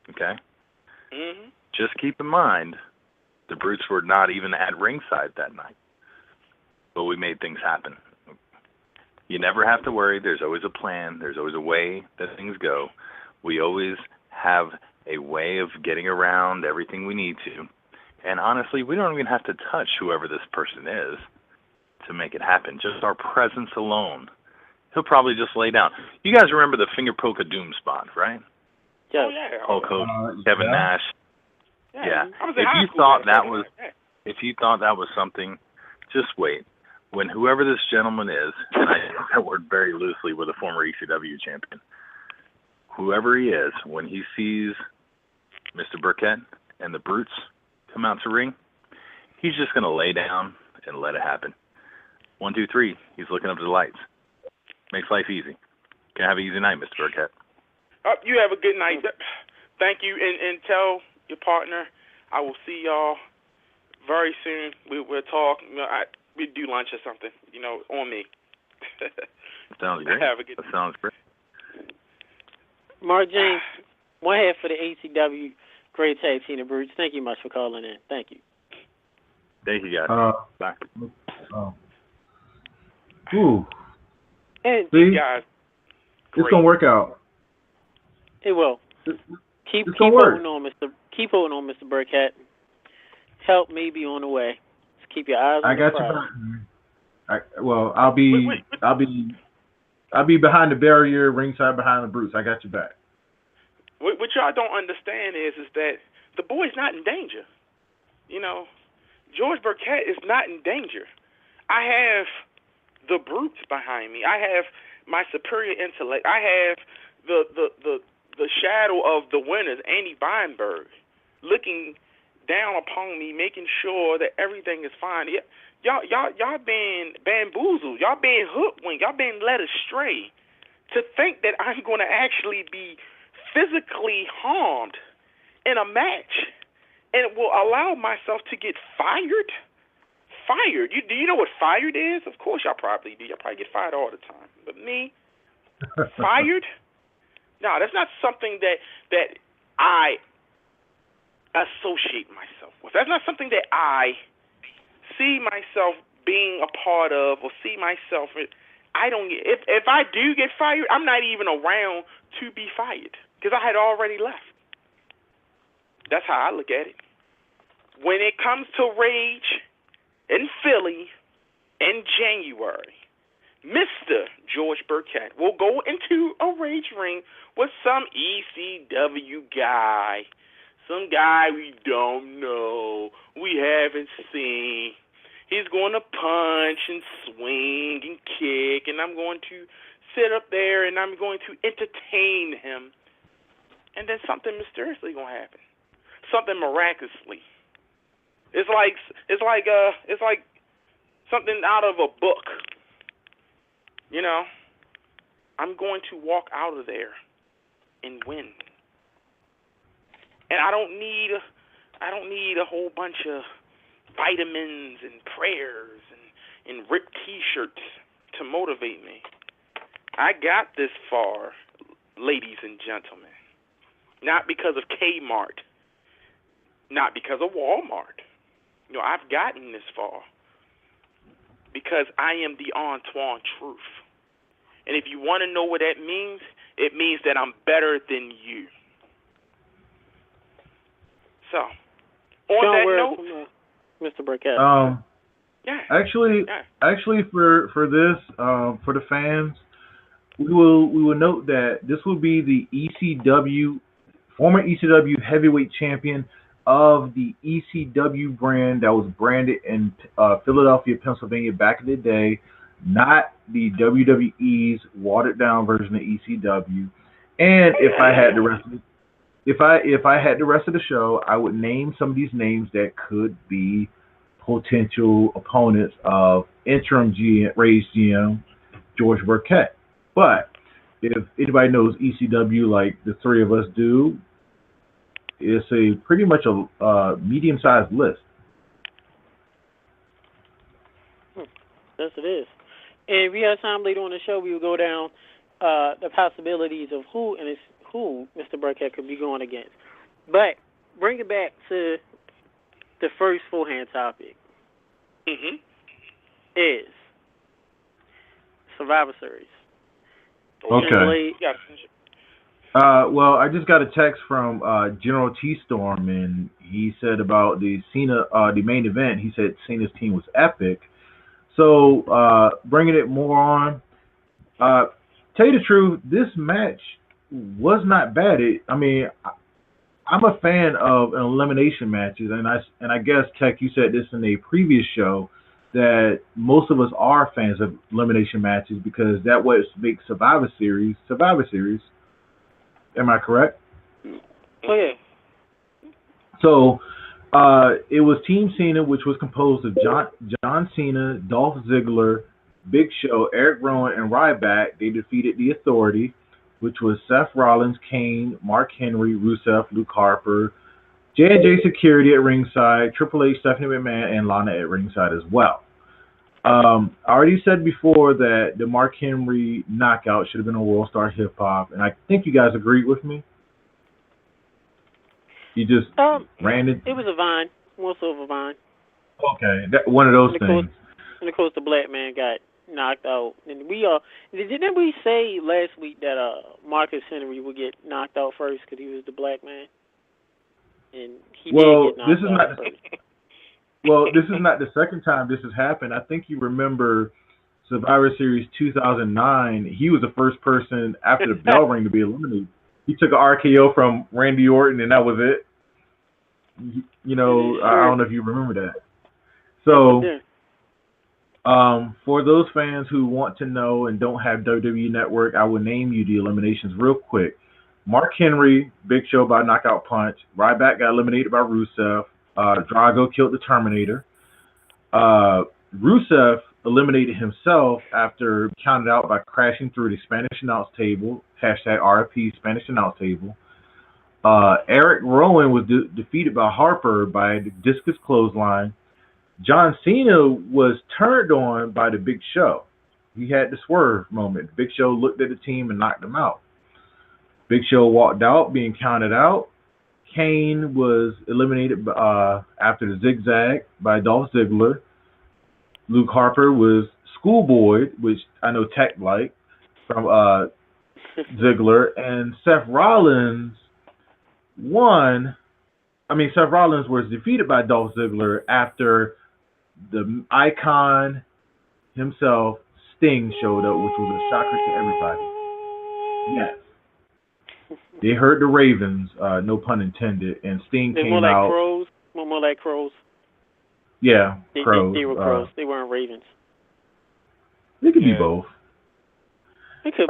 okay? Mm-hmm. Just keep in mind the brutes were not even at ringside that night, but we made things happen. You never have to worry. There's always a plan. There's always a way that things go. We always have a way of getting around everything we need to. And honestly, we don't even have to touch whoever this person is to make it happen. Just our presence alone. He'll probably just lay down. You guys remember the finger poke of doom spot, right? Yes. Oh, yeah. Hulk Hogan, Kevin Nash. Yeah. I was in If high you school thought when that I was, that. if you thought that was something, just wait. When whoever this gentleman is, and I use that word very loosely with a former ECW champion, whoever he is, when he sees Mr. Burkett and the brutes come out to ring, he's just going to lay down and let it happen. 1, 2, 3. He's looking up to the lights. Makes life easy. Can have an easy night, Mr. Burkett. You have a good night. Thank you, and tell your partner I will see y'all very soon. We'll talk. We do lunch or something, on me. Sounds great. Have a good That sounds great. Mark James, one half for the ACW Great Tag Team, the Brutes. Thank you much for calling in. Thank you. Thank you, guys. Bye. Ooh. And See? guys, it's gonna work out. It will. Keep gonna work. Keep holding on, Mr. Burkett. Help may be on the way. Just keep your eyes on I the got prize. you back. I'll be behind the barrier, ringside behind the brutes. I got you back. What y'all don't understand is that the boy's not in danger. George Burkett is not in danger. I have the brutes behind me. I have my superior intellect. I have the shadow of the winners, Andy Vineburg, looking down upon me, making sure that everything is fine. Y'all been bamboozled. Y'all been hoodwinked. Y'all been led astray to think that I'm going to actually be physically harmed in a match and will allow myself to get fired. Fired? Do you know what fired is? Of course y'all probably do. Y'all probably get fired all the time. But me, fired? No, that's not something that I associate myself with. That's not something that I see myself being a part of or see myself. I don't. If I do get fired, I'm not even around to be fired because I had already left. That's how I look at it. When it comes to Rage in Philly in January, Mr. George Burkett will go into a Rage ring with some ECW guy. Some guy we don't know, we haven't seen. He's going to punch and swing and kick, and I'm going to sit up there and I'm going to entertain him. And then something mysteriously going to happen. Something miraculously. It's like something out of a book. I'm going to walk out of there and win. And I don't need a whole bunch of vitamins and prayers and ripped T-shirts to motivate me. I got this far, ladies and gentlemen, not because of Kmart, not because of Walmart. I've gotten this far because I am the Antoine Truth. And if you want to know what that means, it means that I'm better than you. So, on that note, Mr. Burkett. Yeah. Actually, for this, for the fans, we will note that this will be the former ECW heavyweight champion of the ECW brand that was branded in Philadelphia, Pennsylvania back in the day, not the WWE's watered down version of ECW. And if I had the rest of the show, I would name some of these names that could be potential opponents of interim Ray's GM George Burkett. But if anybody knows ECW like the three of us do, it's a pretty much a medium-sized list. Yes, it is. And if we have time later on the show, we will go down the possibilities of who Mr. Burkett could be going against. But bring it back to the first full-hand topic. Is Survivor Series. Okay. Well, I just got a text from General T Storm, and he said about the main event. He said Cena's team was epic. So bringing it more on, tell you the truth, this match was not bad. I'm a fan of elimination matches, and I guess Tech, you said this in a previous show that most of us are fans of elimination matches because that what makes Survivor Series. Am I correct? Oh yeah. So it was Team Cena, which was composed of John Cena, Dolph Ziggler, Big Show, Eric Rowan, and Ryback. They defeated the Authority, which was Seth Rollins, Kane, Mark Henry, Rusev, Luke Harper, J&J Security at ringside, Triple H, Stephanie McMahon, and Lana at ringside as well. I already said before that the Mark Henry knockout should have been a World Star Hip Hop, and I think you guys agreed with me. You just ran it. It was a Vine, more so of a Vine. Okay, one of those things. And of course, the black man got knocked out. And didn't we say last week that Marcus Henry would get knocked out first because he was the black man? And he did get knocked out first. Well, this is not the second time this has happened. I think you remember Survivor Series 2009. He was the first person after the bell rang to be eliminated. He took an RKO from Randy Orton, and that was it. I don't know if you remember that. So, for those fans who want to know and don't have WWE Network, I will name you the eliminations real quick. Mark Henry, Big Show by knockout punch. Ryback got eliminated by Rusev. Drago killed the Terminator. Rusev eliminated himself after counted out by crashing through the Spanish announce table. #RIP Spanish announce table. Eric Rowan was defeated by Harper by the discus clothesline. John Cena was turned on by the Big Show. He had the swerve moment. The Big Show looked at the team and knocked him out. Big Show walked out, being counted out. Kane was eliminated after the zigzag by Dolph Ziggler. Luke Harper was schoolboyed, which I know Tech liked, from Ziggler. And Seth Rollins was defeated by Dolph Ziggler after the icon himself, Sting, showed up, which was a shocker to everybody. Yes. They heard the Ravens, no pun intended, and Sting came out. More like crows. Yeah, crows. They were crows. They weren't ravens. They could be both. It could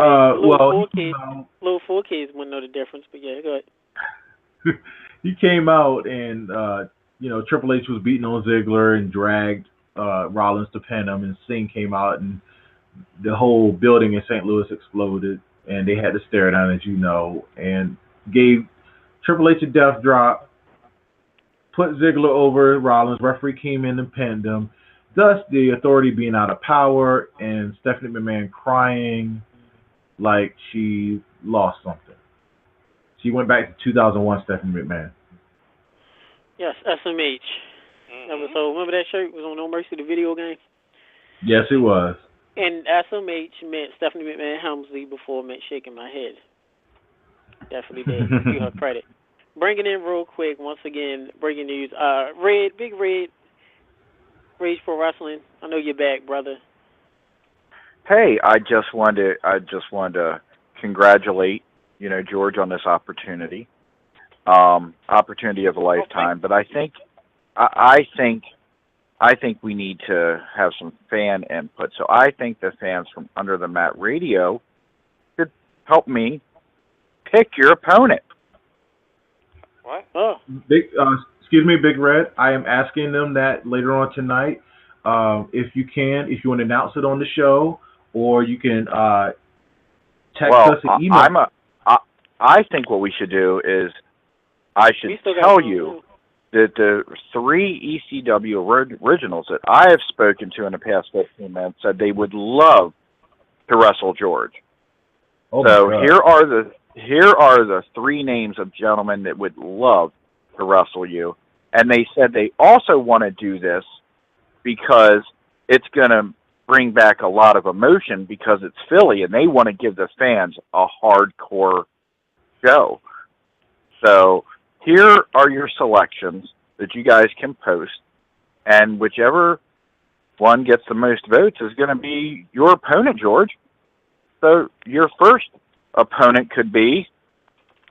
be. Little 4Ks wouldn't know the difference, but yeah, go ahead. He came out and, Triple H was beating on Ziggler and dragged Rollins to pin him, and Sting came out and the whole building in St. Louis exploded. And they had to stare down, as you know, and gave Triple H a death drop, put Ziggler over Rollins. Referee came in and pinned him. Thus, the Authority being out of power and Stephanie McMahon crying like she lost something. She went back to 2001 Stephanie McMahon. Yes, SMH. So remember that shirt was on No Mercy, the video game? Yes, it was. And SMH meant Stephanie McMahon Helmsley before it meant shaking my head. Definitely did. Give her credit. Bringing in real quick, once again, breaking news. Big Red Rage Pro Wrestling. I know you're back, brother. Hey, I just wanted to congratulate, George on this opportunity. Opportunity of a lifetime. But I think we need to have some fan input. So I think the fans from Under the Mat Radio could help me pick your opponent. What? Oh. Excuse me, Big Red. I am asking them that later on tonight. If you want to announce it on the show, or you can text us an email. I think what we should do is I should tell you that the 3 ECW originals that I have spoken to in the past 15 minutes said they would love to wrestle George. Oh, so here are the 3 names of gentlemen that would love to wrestle you, and they said they also want to do this because it's going to bring back a lot of emotion because it's Philly, and they want to give the fans a hardcore show. So here are your selections that you guys can post, and whichever one gets the most votes is going to be your opponent, George. So your first opponent could be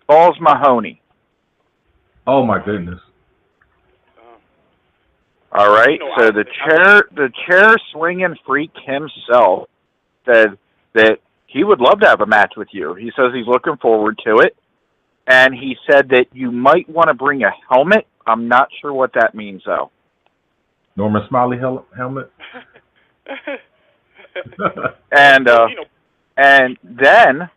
Balls Mahoney. Oh my goodness! All right. So the chair swinging freak himself said that he would love to have a match with you. He says he's looking forward to it, and he said that you might want to bring a helmet. I'm not sure what that means though. Norman Smiley helmet. And then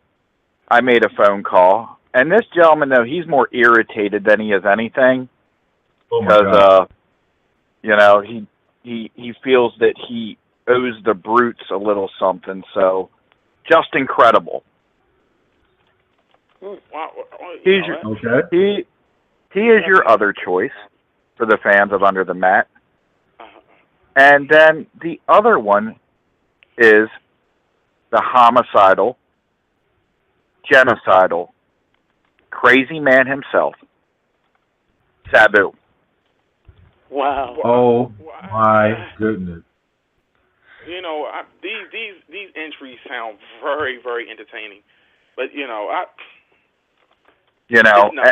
I made a phone call, and this gentleman, though, he's more irritated than he is anything. Oh my God. He feels that he owes the brutes a little something. So, just incredible. He is your other choice for the fans of Under the Mat. And then the other one is the homicidal, genocidal, crazy man himself, Sabu. Wow. Oh my goodness. These entries sound very, very entertaining, but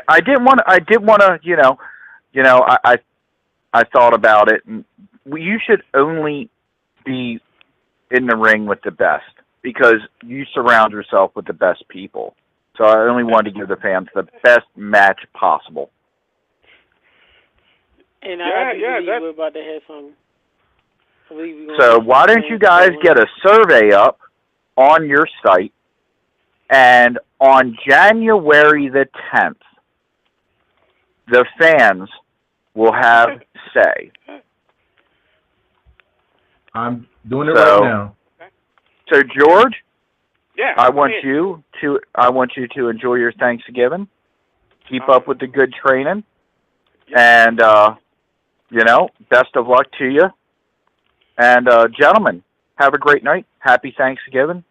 I didn't want to, I thought about it, and you should only be in the ring with the best because you surround yourself with the best people. So I only wanted to give the fans the best match possible. And I believe we're about to have some. So why don't you guys get a survey up on your site, and on January the 10th, the fans will have say. I'm doing it right now. So George, I want ahead. you to enjoy your Thanksgiving. Keep up with the good training, and best of luck to you. And gentlemen, have a great night. Happy Thanksgiving.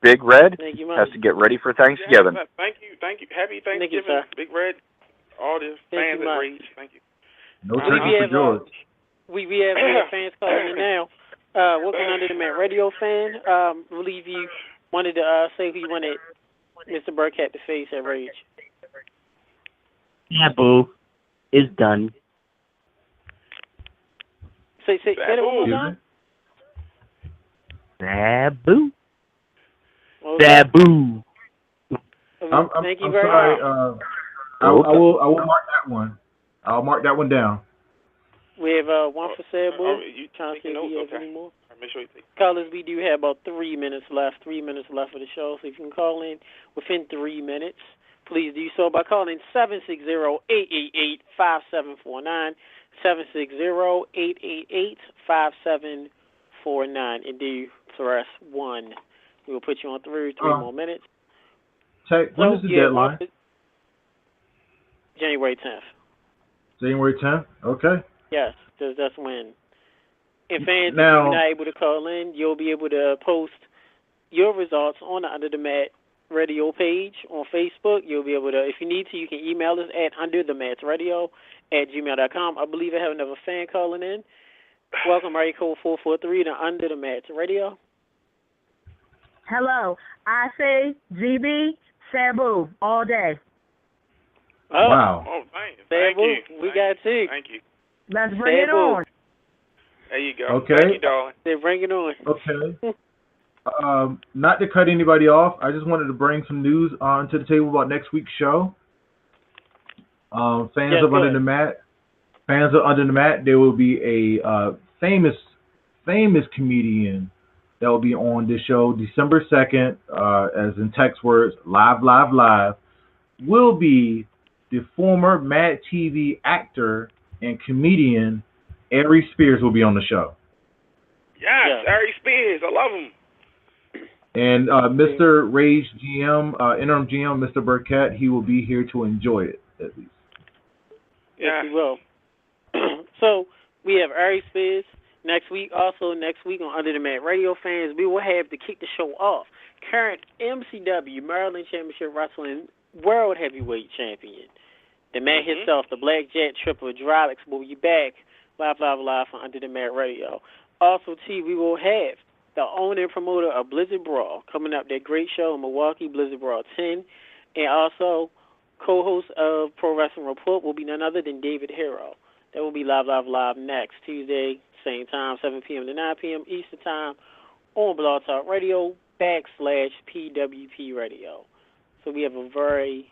Big Red has to get ready for Thanksgiving. Yeah, thank you. Happy Thanksgiving, Big Red. All the fans at Rage. Thank you. No turkey for George. We have fans calling in now. Welcome Under the Mat Radio fan. I believe you wanted to say who you wanted Mr. Burkett to face at Rage. Sabu is done. Say that one more time. Sabu. Okay. Sabu. Thank you very sorry. much. I will mark that one. I'll mark that one down. We have one for Sabu. Trying to see if we have any more. Make sure you take. Callers, we do have about 3 minutes left. 3 minutes left for the show. So if you can call in within 3 minutes, please do so by calling 760-888-5749. 760-888-5749. And do press 1. We will put you on through 3 more minutes. When is the deadline? January 10th. January 10th? Okay. Yes, that's when. And fans, if now, you're not able to call in, you'll be able to post your results on the Under the Mat Radio page on Facebook. You'll be able to, if you need to, you can email us at underthematsradio@gmail.com. I believe I have another fan calling in. Welcome, area code 443 to Under the Mat Radio. Hello. I say GB, Sabu, all day. Oh. Wow. Oh, thank Sabu, you. we got two. Thank you. Let's bring it on. There you go. Okay. Thank you, darling. They bring it on. Okay. Not to cut anybody off, I just wanted to bring some news onto the table about next week's show. Fans of Under the Mat, there will be a famous comedian that will be on this show December 2nd, as in text words, live, will be the former Mad TV actor and comedian Ari Spears will be on the show. Yes, Ari Spears. I love him. And Mr. Rage GM, interim GM, Mr. Burkett, he will be here to enjoy it, at least. Yes, he will. So, we have Ari Spears next week. Also, next week on Under the Mat Radio fans, we will have to kick the show off current MCW, Maryland Championship Wrestling World Heavyweight Champion, the man himself, the Blackjack Triple Hydraulics, will be back live on Under the Mat Radio. Also, we will have the owner and promoter of Blizzard Brawl coming up, that great show in Milwaukee, Blizzard Brawl 10. And also, co-host of Pro Wrestling Report will be none other than David Hero. That will be live next Tuesday, same time, 7 p.m. to 9 p.m. Eastern Time on Blog Talk Radio /PWP Radio. So we have a very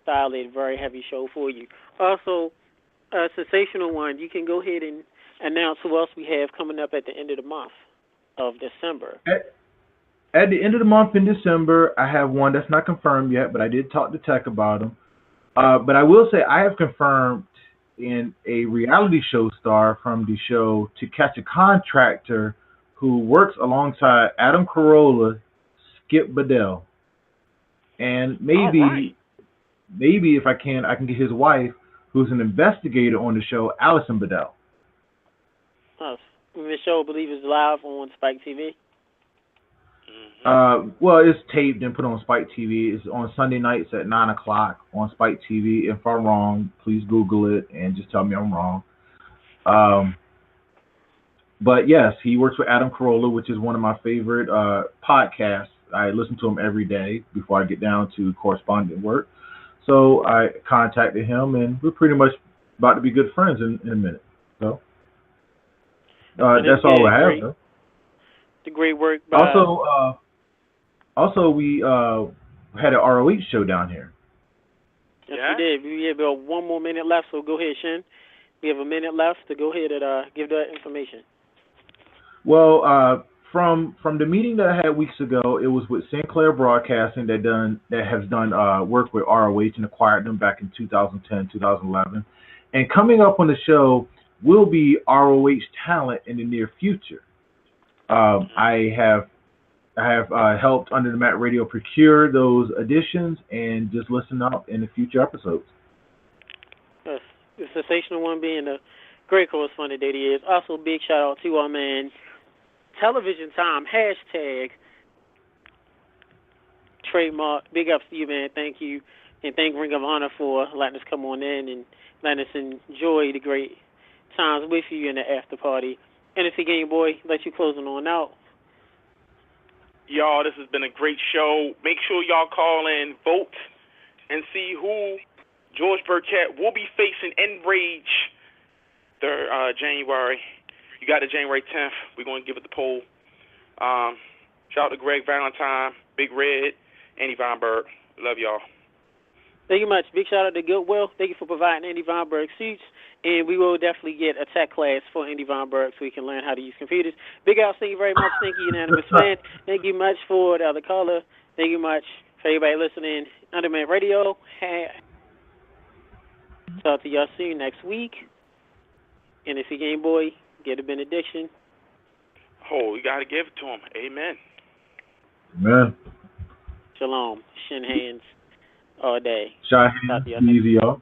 solid, very heavy show for you. Also, a sensational one. You can go ahead and announce who else we have coming up at the end of the month of December. At the end of the month in December, I have one that's not confirmed yet, but I did talk to Tech about him. But I will say I have confirmed in a reality show star from the show To Catch a Contractor, who works alongside Adam Carolla, Skip Bedell. And maybe if I can get his wife, who's an investigator on the show, Allison Bedell. The show, I believe, is live on Spike TV. Well, it's taped and put on Spike TV. It's on Sunday nights at 9 o'clock on Spike TV. If I'm wrong, please Google it and just tell me I'm wrong. But yes, he works with Adam Carolla, which is one of my favorite podcasts. I listen to him every day before I get down to correspondent work. So I contacted him, and we're pretty much about to be good friends in a minute. So that's all I have, though. The great work by... Also, we had an ROH show down here. Yes, we did. We have about 1 more minute left, so go ahead, Shin. We have a minute left to go ahead and give that information. Well, from the meeting that I had weeks ago, it was with Sinclair Broadcasting that has done work with ROH and acquired them back in 2010, 2011. And coming up on the show will be ROH talent in the near future. I have helped Under the Mat Radio procure those additions and just listen up in the future episodes. Yes, the sensational one being the great correspondent that he is. Also, big shout out to our man, Television Time, # trademark. Big ups to you, man. Thank you. And thank Ring of Honor for letting us come on in and letting us enjoy the great times with you in the after party. And it's a Game Boy. Let you closing on out. Y'all, this has been a great show. Make sure y'all call in, vote, and see who George Burkett will be facing Enrage January. You got it January 10th. We're going to give it the poll. Shout out to Greg Valentine, Big Red, Andy Vineburg. Love y'all. Thank you much. Big shout out to Goodwill. Thank you for providing Andy Vineburg seats. And we will definitely get a tech class for Andy Vineburg so we can learn how to use computers. Big out. Thank you very much. Thank you, Unanimous Fan. Thank you much for the other caller. Thank you much for everybody listening. Under the Mat Radio. Talk to y'all soon next week. And if you're Game Boy, get a benediction. Oh, you got to give it to him. Amen. Amen. Shalom. Shin hands all day. Shot hands. Easy, y'all.